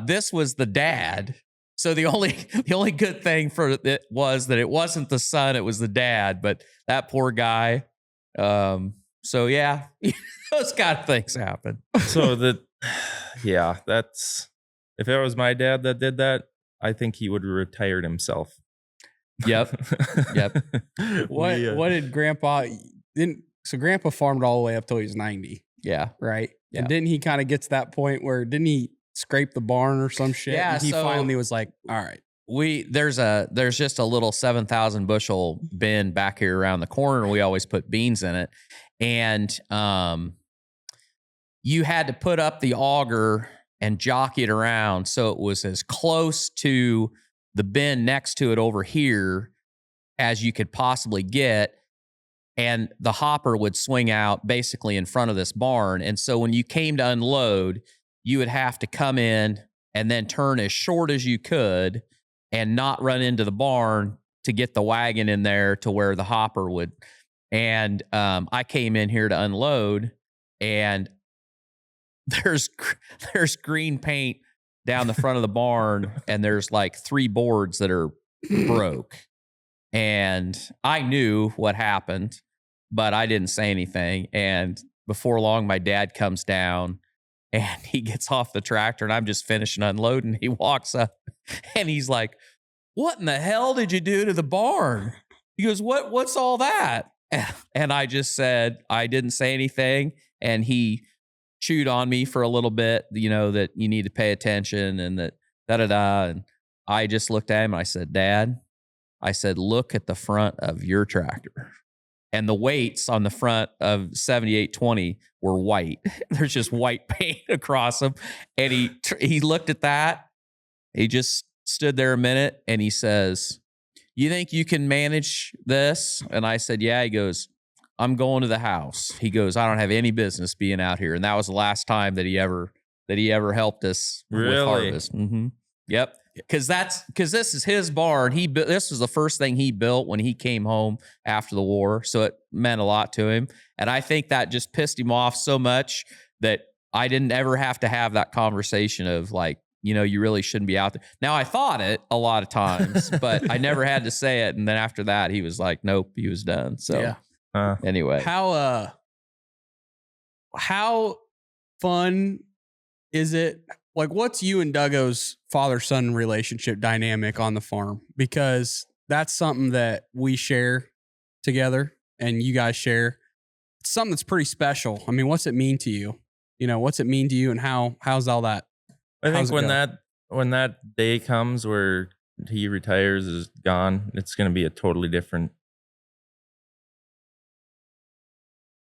this was the dad. So the only good thing for it was that it wasn't the son, it was the dad. But that poor guy. So yeah, those kind of things happen. So that's if it was my dad that did that, I think he would have retired himself. Yep. What did Grandpa so Grandpa farmed all the way up till he was 90. Yeah. Right. Yeah. And didn't he kind of get to that point where didn't he scrape the barn or some shit? Yeah. And he finally was like, all right. There's just a little 7,000 bushel bin back here around the corner. We always put beans in it. And you had to put up the auger and jockey it around so it was as close to the bin next to it over here as you could possibly get. And the hopper would swing out basically in front of this barn. And so when you came to unload, you would have to come in and then turn as short as you could and not run into the barn to get the wagon in there to where the hopper would. And I came in here to unload, and there's green paint down the front of the barn, and there's like 3 boards that are broke. And I knew what happened, but I didn't say anything. And before long, my dad comes down and he gets off the tractor, and I'm just finishing unloading. He walks up and he's like, "What in the hell did you do to the barn?" He goes, "What's all that?" And I just said, I didn't say anything. And he chewed on me for a little bit, that you need to pay attention and that da-da-da. And I just looked at him and I said, "Dad," I said, "look at the front of your tractor." And the weights on the front of 7820 were white. There's just white paint across them. And he looked at that. He just stood there a minute and he says, "You think you can manage this?" And I said, "Yeah." He goes, "I'm going to the house." He goes, "I don't have any business being out here." And that was the last time that he ever helped us with harvest. Mm-hmm. Yep. Because this is his barn. This was the first thing he built when he came home after the war. So it meant a lot to him. And I think that just pissed him off so much that I didn't ever have to have that conversation of like, you really shouldn't be out there. Now, I thought it a lot of times, but I never had to say it. And then after that, he was like, nope, he was done. So anyway. How fun is it? Like, what's you and Duggo's father-son relationship dynamic on the farm? Because that's something that we share together and you guys share. It's something that's pretty special. I mean, what's it mean to you? What's it mean to you, and how's all that? I think when that day comes where he retires, is gone, it's going to be a totally different.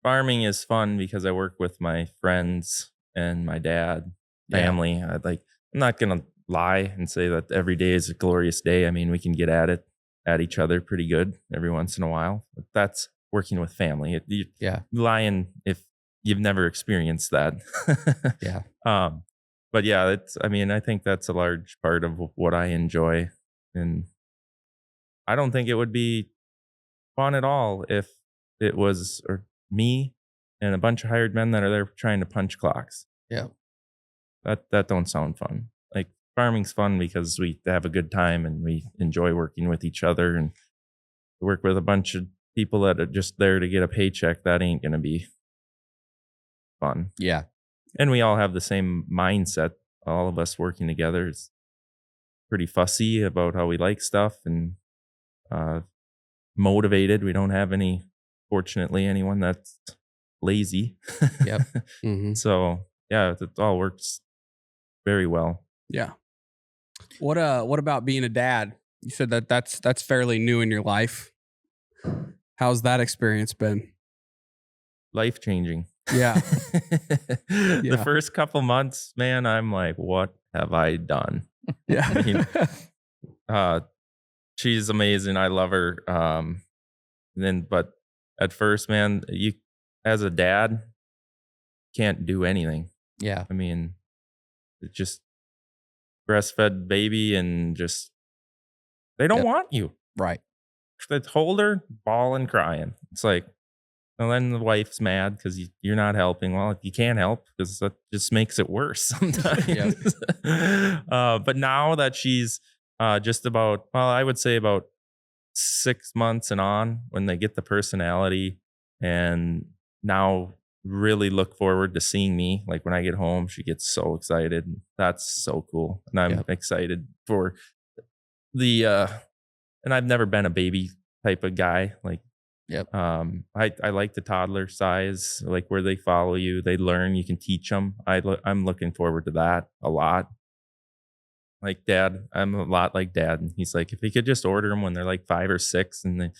Farming is fun because I work with my friends and my dad, family. Yeah. I'm not going to lie and say that every day is a glorious day. I mean, we can get at each other pretty good every once in a while. But that's working with family. Lying if you've never experienced that. Yeah. But yeah, I think that's a large part of what I enjoy. And I don't think it would be fun at all if it was me and a bunch of hired men that are there trying to punch clocks. Yeah. That don't sound fun. Like, farming's fun because we have a good time and we enjoy working with each other. work with a bunch of people that are just there to get a paycheck. That ain't going to be fun. Yeah. And we all have the same mindset. All of us working together is pretty fussy about how we like stuff and motivated. We don't have fortunately, anyone that's lazy. Yep. Mm-hmm. So yeah, it all works very well. Yeah. What about being a dad? You said that's fairly new in your life. How's that experience been? Life changing. Yeah. The first couple months, man, I'm like, what have I done? Yeah. I mean, she's amazing. I love her. But at first, man, you as a dad can't do anything. Yeah. I mean, it just breastfed baby and just they don't want you. Right. They hold her, bawling, crying. It's like, and then the wife's mad because you're not helping. Well, you can't help because that just makes it worse sometimes. But now that she's just about, well, I would say about 6 months and on, when they get the personality, and now really look forward to seeing me. Like when I get home, she gets so excited. That's so cool. And I'm excited for and I've never been a baby type of guy. Like, I like the toddler size, like where they follow you, they learn, you can teach them. I'm looking forward to that a lot. Like dad, I'm a lot like dad. And he's like, if he could just order them when they're like 5 or 6 and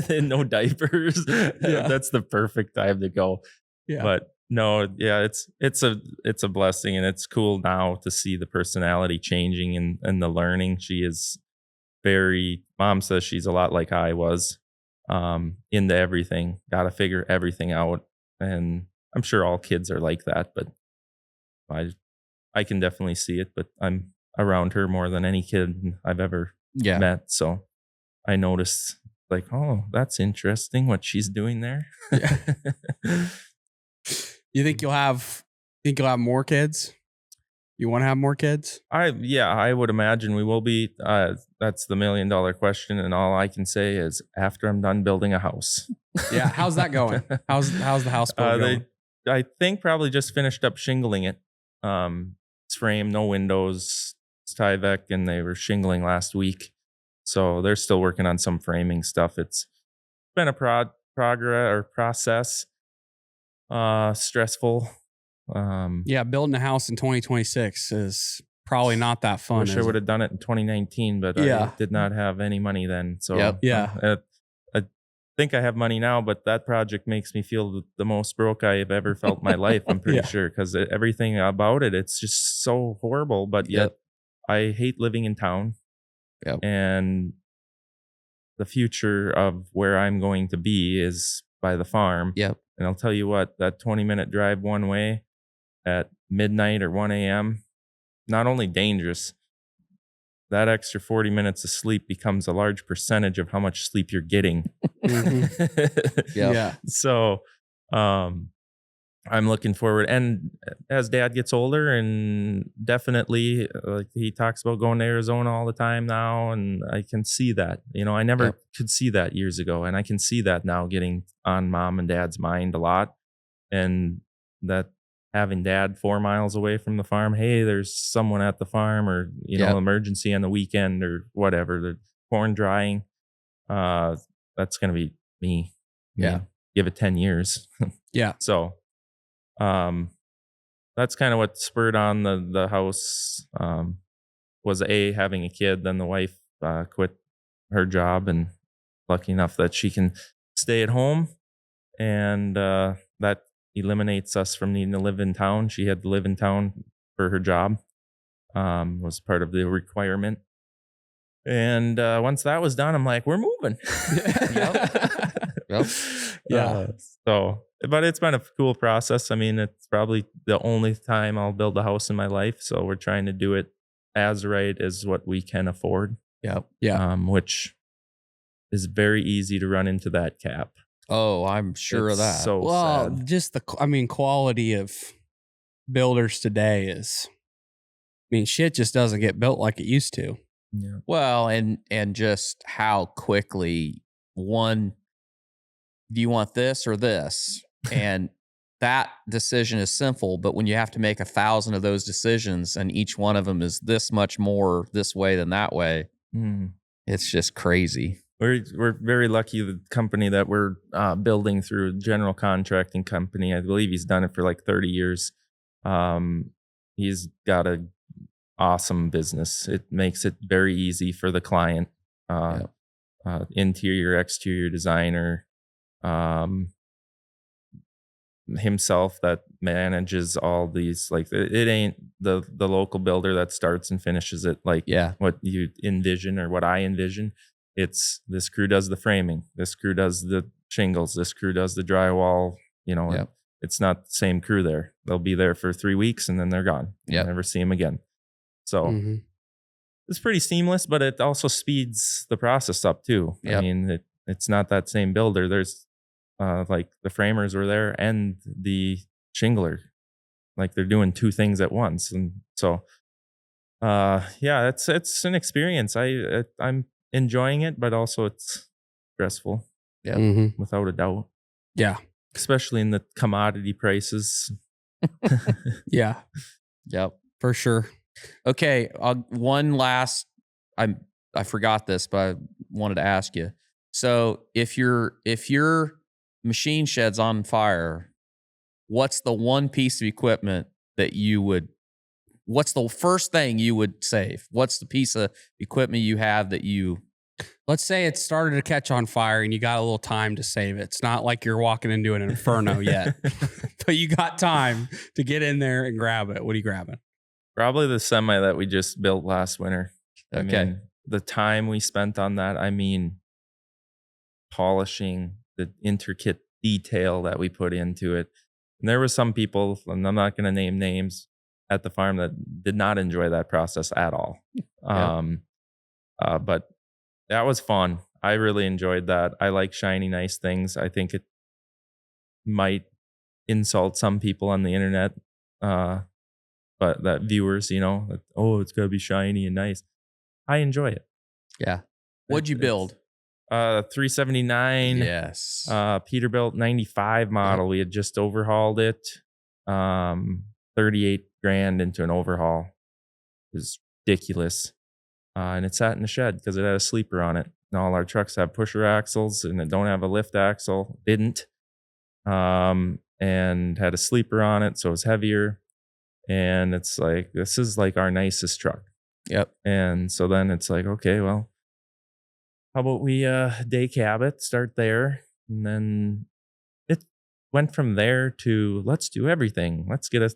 they no diapers, that's the perfect time to go. Yeah. But no, yeah, it's a blessing, and it's cool now to see the personality changing and the learning. She is mom says she's a lot like I was, into everything, got to figure everything out. And I'm sure all kids are like that, but I can definitely see it. But I'm around her more than any kid I've ever met. So I noticed, like, oh, that's interesting what she's doing there. You think you'll have more kids? You want to have more kids? I would imagine we will be. That's the $1 million question, and all I can say is after I'm done building a house. Yeah, how's that going? How's the house build going? I think probably just finished up shingling it. It's frame, no windows, it's Tyvek, and they were shingling last week, so they're still working on some framing stuff. It's been a process. Stressful. Building a house in 2026 is probably not that fun. Wish I would have done it in 2019, but I did not have any money then. So I think I have money now, but that project makes me feel the most broke I've ever felt in my life. I'm pretty sure, because everything about it's just so horrible. But yet I hate living in town, and the future of where I'm going to be is by the farm. And I'll tell you what, that 20-minute drive one way at midnight or 1 a.m., not only dangerous, that extra 40 minutes of sleep becomes a large percentage of how much sleep you're getting. So I'm looking forward. And as dad gets older, and definitely like he talks about going to Arizona all the time now, and I can see that. I never could see that years ago, and I can see that now getting on mom and dad's mind a lot. And that having dad 4 miles away from the farm, hey, there's someone at the farm, or emergency on the weekend or whatever, the corn drying, that's gonna be me. Give it 10 years. So that's kind of what spurred on the house, was having a kid. Then the wife quit her job, and lucky enough that she can stay at home, and that eliminates us from needing to live in town. She had to live in town for her job, was part of the requirement. And once that was done, I'm like, we're moving. But it's been a cool process. I mean, it's probably the only time I'll build a house in my life. So we're trying to do it as right as what we can afford. Which is very easy to run into that cap. Oh, I'm sure of that. So sad. Just quality of builders today is, shit just doesn't get built like it used to. Well, and just how quickly one, do you want this or this? And that decision is simple, but when you have to make 1,000 of those decisions and each one of them is this much more this way than that way, it's just crazy. We're very lucky. The company that we're building through, a general contracting company, I believe he's done it for like 30 years. He's got a awesome business. It makes it very easy for the client. Interior, exterior designer, himself that manages all these. Like it ain't the local builder that starts and finishes it like what you envision or what I envision. It's this crew does the framing, this crew does the shingles, this crew does the drywall. It's not the same crew there. They'll be there for 3 weeks and then they're gone. You'll never see them again. So it's pretty seamless, but it also speeds the process up too. I mean, it's not that same builder. There's like the framers were there and the shingler, like they're doing 2 things at once. And so, it's an experience. I'm enjoying it, but also it's stressful. Without a doubt. Especially in the commodity prices. For sure. Okay, one last. I forgot this, but I wanted to ask you. So if your machine shed's on fire, what's the one piece of equipment that you would? What's the first thing you would save? What's the piece of equipment you have that you? Let's say it started to catch on fire and you got a little time to save it. It's not like you're walking into an inferno yet, but you got time to get in there and grab it. What are you grabbing? Probably the semi that we just built last winter. I mean, the time we spent on that, I mean, polishing, the intricate detail that we put into it. And there were some people, and I'm not going to name names, at the farm that did not enjoy that process at all. But that was fun. I really enjoyed that. I like shiny, nice things. I think it might insult some people on the internet, but that viewers, that, it's got to be shiny and nice. I enjoy it. Yeah. What'd you build? 379. Yes. Peterbilt 95 model. We had just overhauled it. 38 grand into an overhaul. It was ridiculous. And it sat in the shed because it had a sleeper on it. And all our trucks have pusher axles and it don't have a lift axle. Didn't. And had a sleeper on it, so it was heavier. And it's like, this is like our nicest truck. And so then it's like, okay, well, how about we day cab it, start there. And then it went from there to let's do everything. Let's get a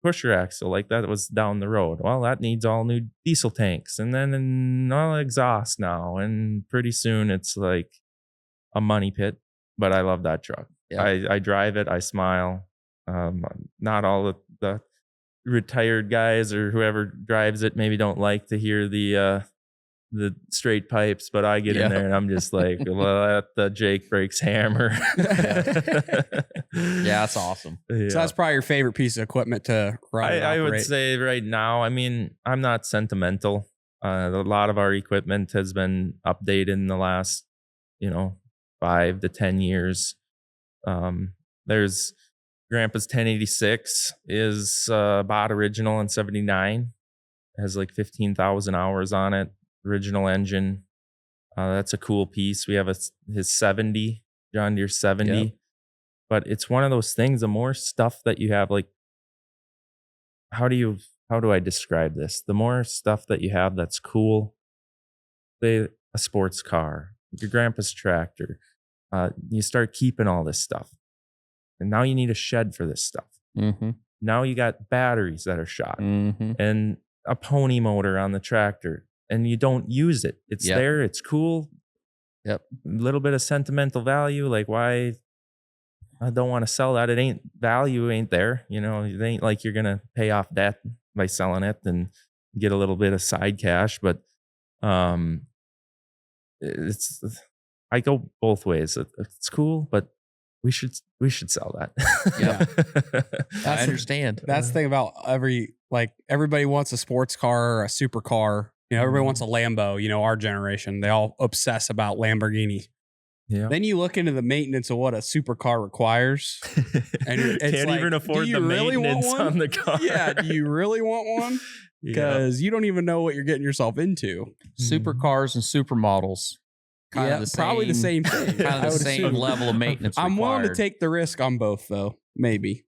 pusher axle, like that was down the road. Well, that needs all new diesel tanks and then all exhaust now. And pretty soon it's like a money pit, but I love that truck. I drive it. I smile. Not all the retired guys or whoever drives it maybe don't like to hear the straight pipes, but I get in there and I'm just like, let the Jake breaks hammer. That's awesome. So that's probably your favorite piece of equipment to run. I would say right now, I mean, I'm not sentimental. A lot of our equipment has been updated in the last, 5 to 10 years. There's Grandpa's 1086 is bought original in 79. It has like 15,000 hours on it. Original engine. That's a cool piece. We have his 70, John Deere 70. But it's one of those things, the more stuff that you have, like, how do I describe this? The more stuff that you have that's cool, say a sports car, your grandpa's tractor, you start keeping all this stuff. And now you need a shed for this stuff. Now you got batteries that are shot and a pony motor on the tractor. And you don't use it. It's there. It's cool. A little bit of sentimental value. Like, why? I don't want to sell that. It ain't value. Ain't there. It ain't like you're gonna pay off debt by selling it and get a little bit of side cash. But it's I go both ways. It's cool, but we should sell that. I understand. That's the thing about everybody wants a sports car or a supercar. Everybody wants a Lambo, our generation. They all obsess about Lamborghini. Yeah. Then you look into the maintenance of what a supercar requires. And it's can't like, even afford do the you really want maintenance one? on the car. Yeah. Do you really want one? Because you don't even know what you're getting yourself into. Supercars and supermodels. Probably the same thing. Kind I of the would same assume. level of maintenance. I'm willing to required. take the risk on both, though. Maybe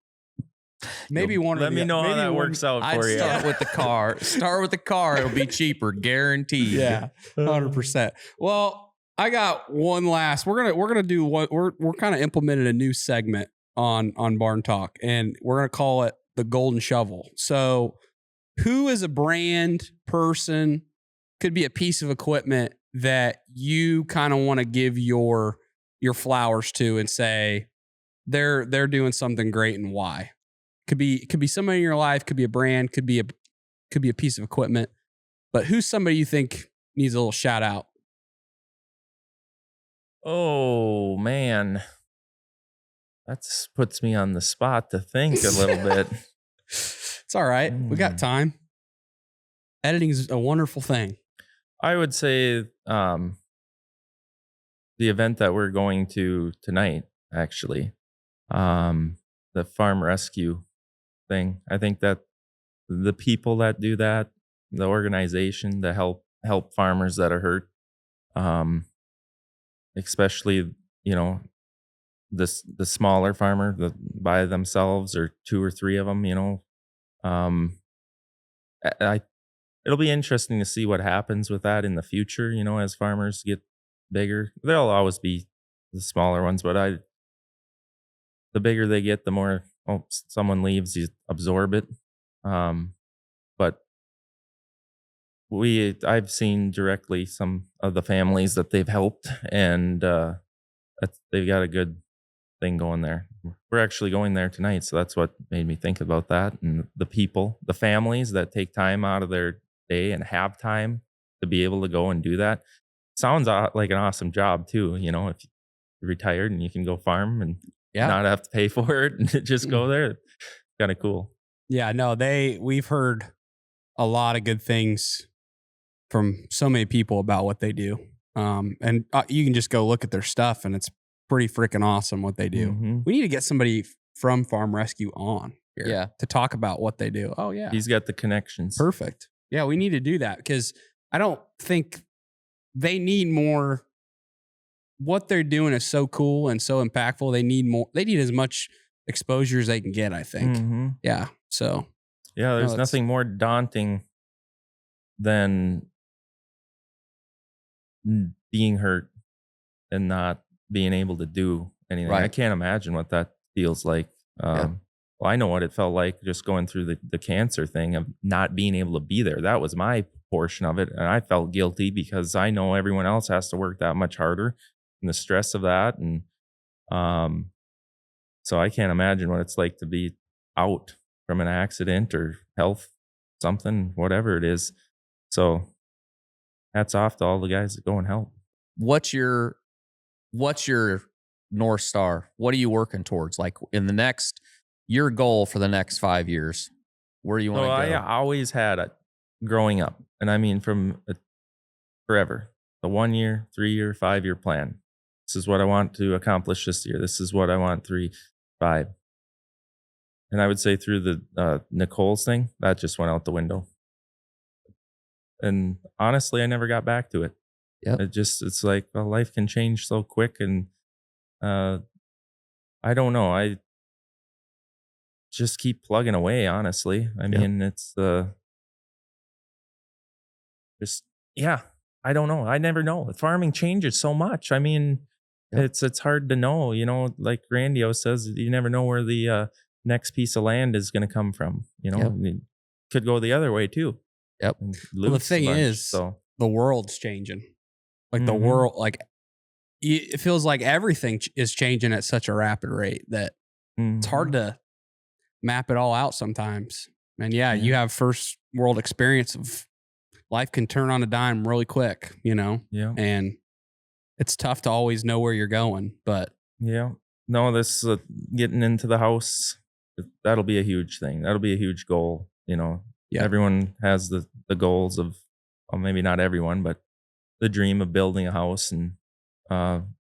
one. Let me know how that works out I'd for you. start with the car. Start with the car. It'll be cheaper, guaranteed. Yeah, 100%. Well, I got one last. We're gonna do what we're kind of implemented a new segment on Barn Talk, and we're gonna call it the Golden Shovel. So, who is a brand, person, could be a piece of equipment that you kind of want to give your flowers to and say they're doing something great and why? Could be somebody in your life, could be a brand, could be a piece of equipment. But who's somebody you think needs a little shout out? Oh man, that puts me on the spot to think a little bit. It's all right. We got time. Editing is a wonderful thing. I would say the event that we're going to tonight, actually, the farm rescue thing. I think that the people that do that, the organization that help farmers that are hurt, especially the smaller farmer by themselves or two or three of them, it'll be interesting to see what happens with that in the future, as farmers get bigger. There'll always be the smaller ones, but the bigger they get, the more someone leaves, you absorb it. But I've seen directly some of the families that they've helped, and they've got a good thing going there. We're actually going there tonight, so that's what made me think about that. And the people, the families that take time out of their day and have time to be able to go and do that. Sounds like an awesome job too. If you're retired and you can go farm and not have to pay for it and just go there, kind of cool. Yeah, no, we've heard a lot of good things from so many people about what they do. And you can just go look at their stuff and it's pretty freaking awesome what they do. Mm-hmm. We need to get somebody from Farm Rescue on here to talk about what they do. Oh yeah. He's got the connections. Perfect. Yeah, we need to do that because I don't think they need more. What they're doing is so cool and so impactful. They need more. They need as much exposure as they can get, I think. Mm-hmm. Yeah. So. Yeah, there's nothing more daunting than being hurt and not being able to do anything. Right. I can't imagine what that feels like. Well, I know what it felt like just going through the cancer thing of not being able to be there. That was my portion of it. And I felt guilty because I know everyone else has to work that much harder and the stress of that. And so I can't imagine what it's like to be out from an accident or health, something, whatever it is. So hats off to all the guys that go and help. What's your North Star? What are you working towards? Like in your goal for the next 5 years, where do you want to go? I always had it growing up. And I mean, from forever, the 1 year, 3 year, 5 year plan. This is what I want to accomplish this year. This is what I want 3, 5. And I would say through the Nicole's thing, that just went out the window. And honestly, I never got back to it. Yeah. It's like, well, life can change so quick. And I don't know. I just keep plugging away, honestly. I mean, it's I don't know. I never know. Farming changes so much. I mean, it's hard to know, like Randy always says, you never know where the next piece of land is going to come from. It could go the other way too. Yep. Well, the thing is, the world's changing. Like the world, like it feels like everything is changing at such a rapid rate that it's hard to map it all out sometimes. And you have first world experience of life can turn on a dime really quick, and it's tough to always know where you're going. But no, this getting into the house, that'll be a huge thing. That'll be a huge goal. Everyone has the goals of, well, maybe not everyone, but the dream of building a house and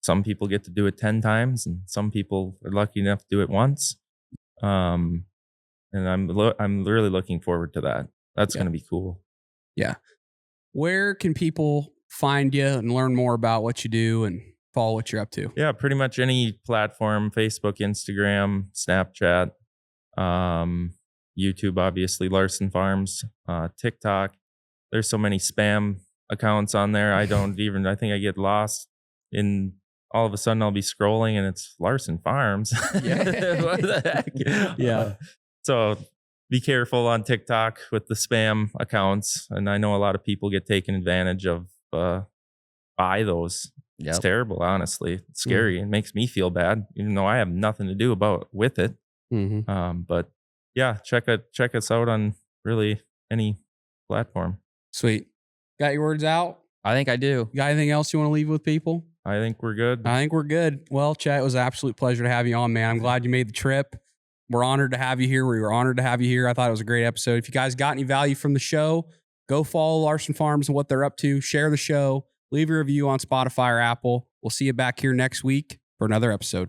some people get to do it 10 times, and some people are lucky enough to do it once. And I'm really looking forward to that. That's going to be cool. Yeah. Where can people find you and learn more about what you do and follow what you're up to? Yeah, pretty much any platform: Facebook, Instagram, Snapchat, YouTube, obviously, Larson Farms, TikTok. There's so many spam accounts on there. I think I get lost in, all of a sudden I'll be scrolling and it's Larson Farms. Yeah. What the heck? Yeah. So be careful on TikTok with the spam accounts. And I know a lot of people get taken advantage of by those. Yep. It's terrible, honestly. It's scary. It makes me feel bad, even though I have nothing to do with it. But yeah, check us out on really any platform. Sweet. Got your words out? I think I do. You got anything else you want to leave with people? I think we're good. I think we're good. Well, Chet, it was an absolute pleasure to have you on, man. I'm glad you made the trip. We're honored to have you here. We were honored to have you here. I thought it was a great episode. If you guys got any value from the show, go follow Larson Farms and what they're up to. Share the show. Leave a review on Spotify or Apple. We'll see you back here next week for another episode.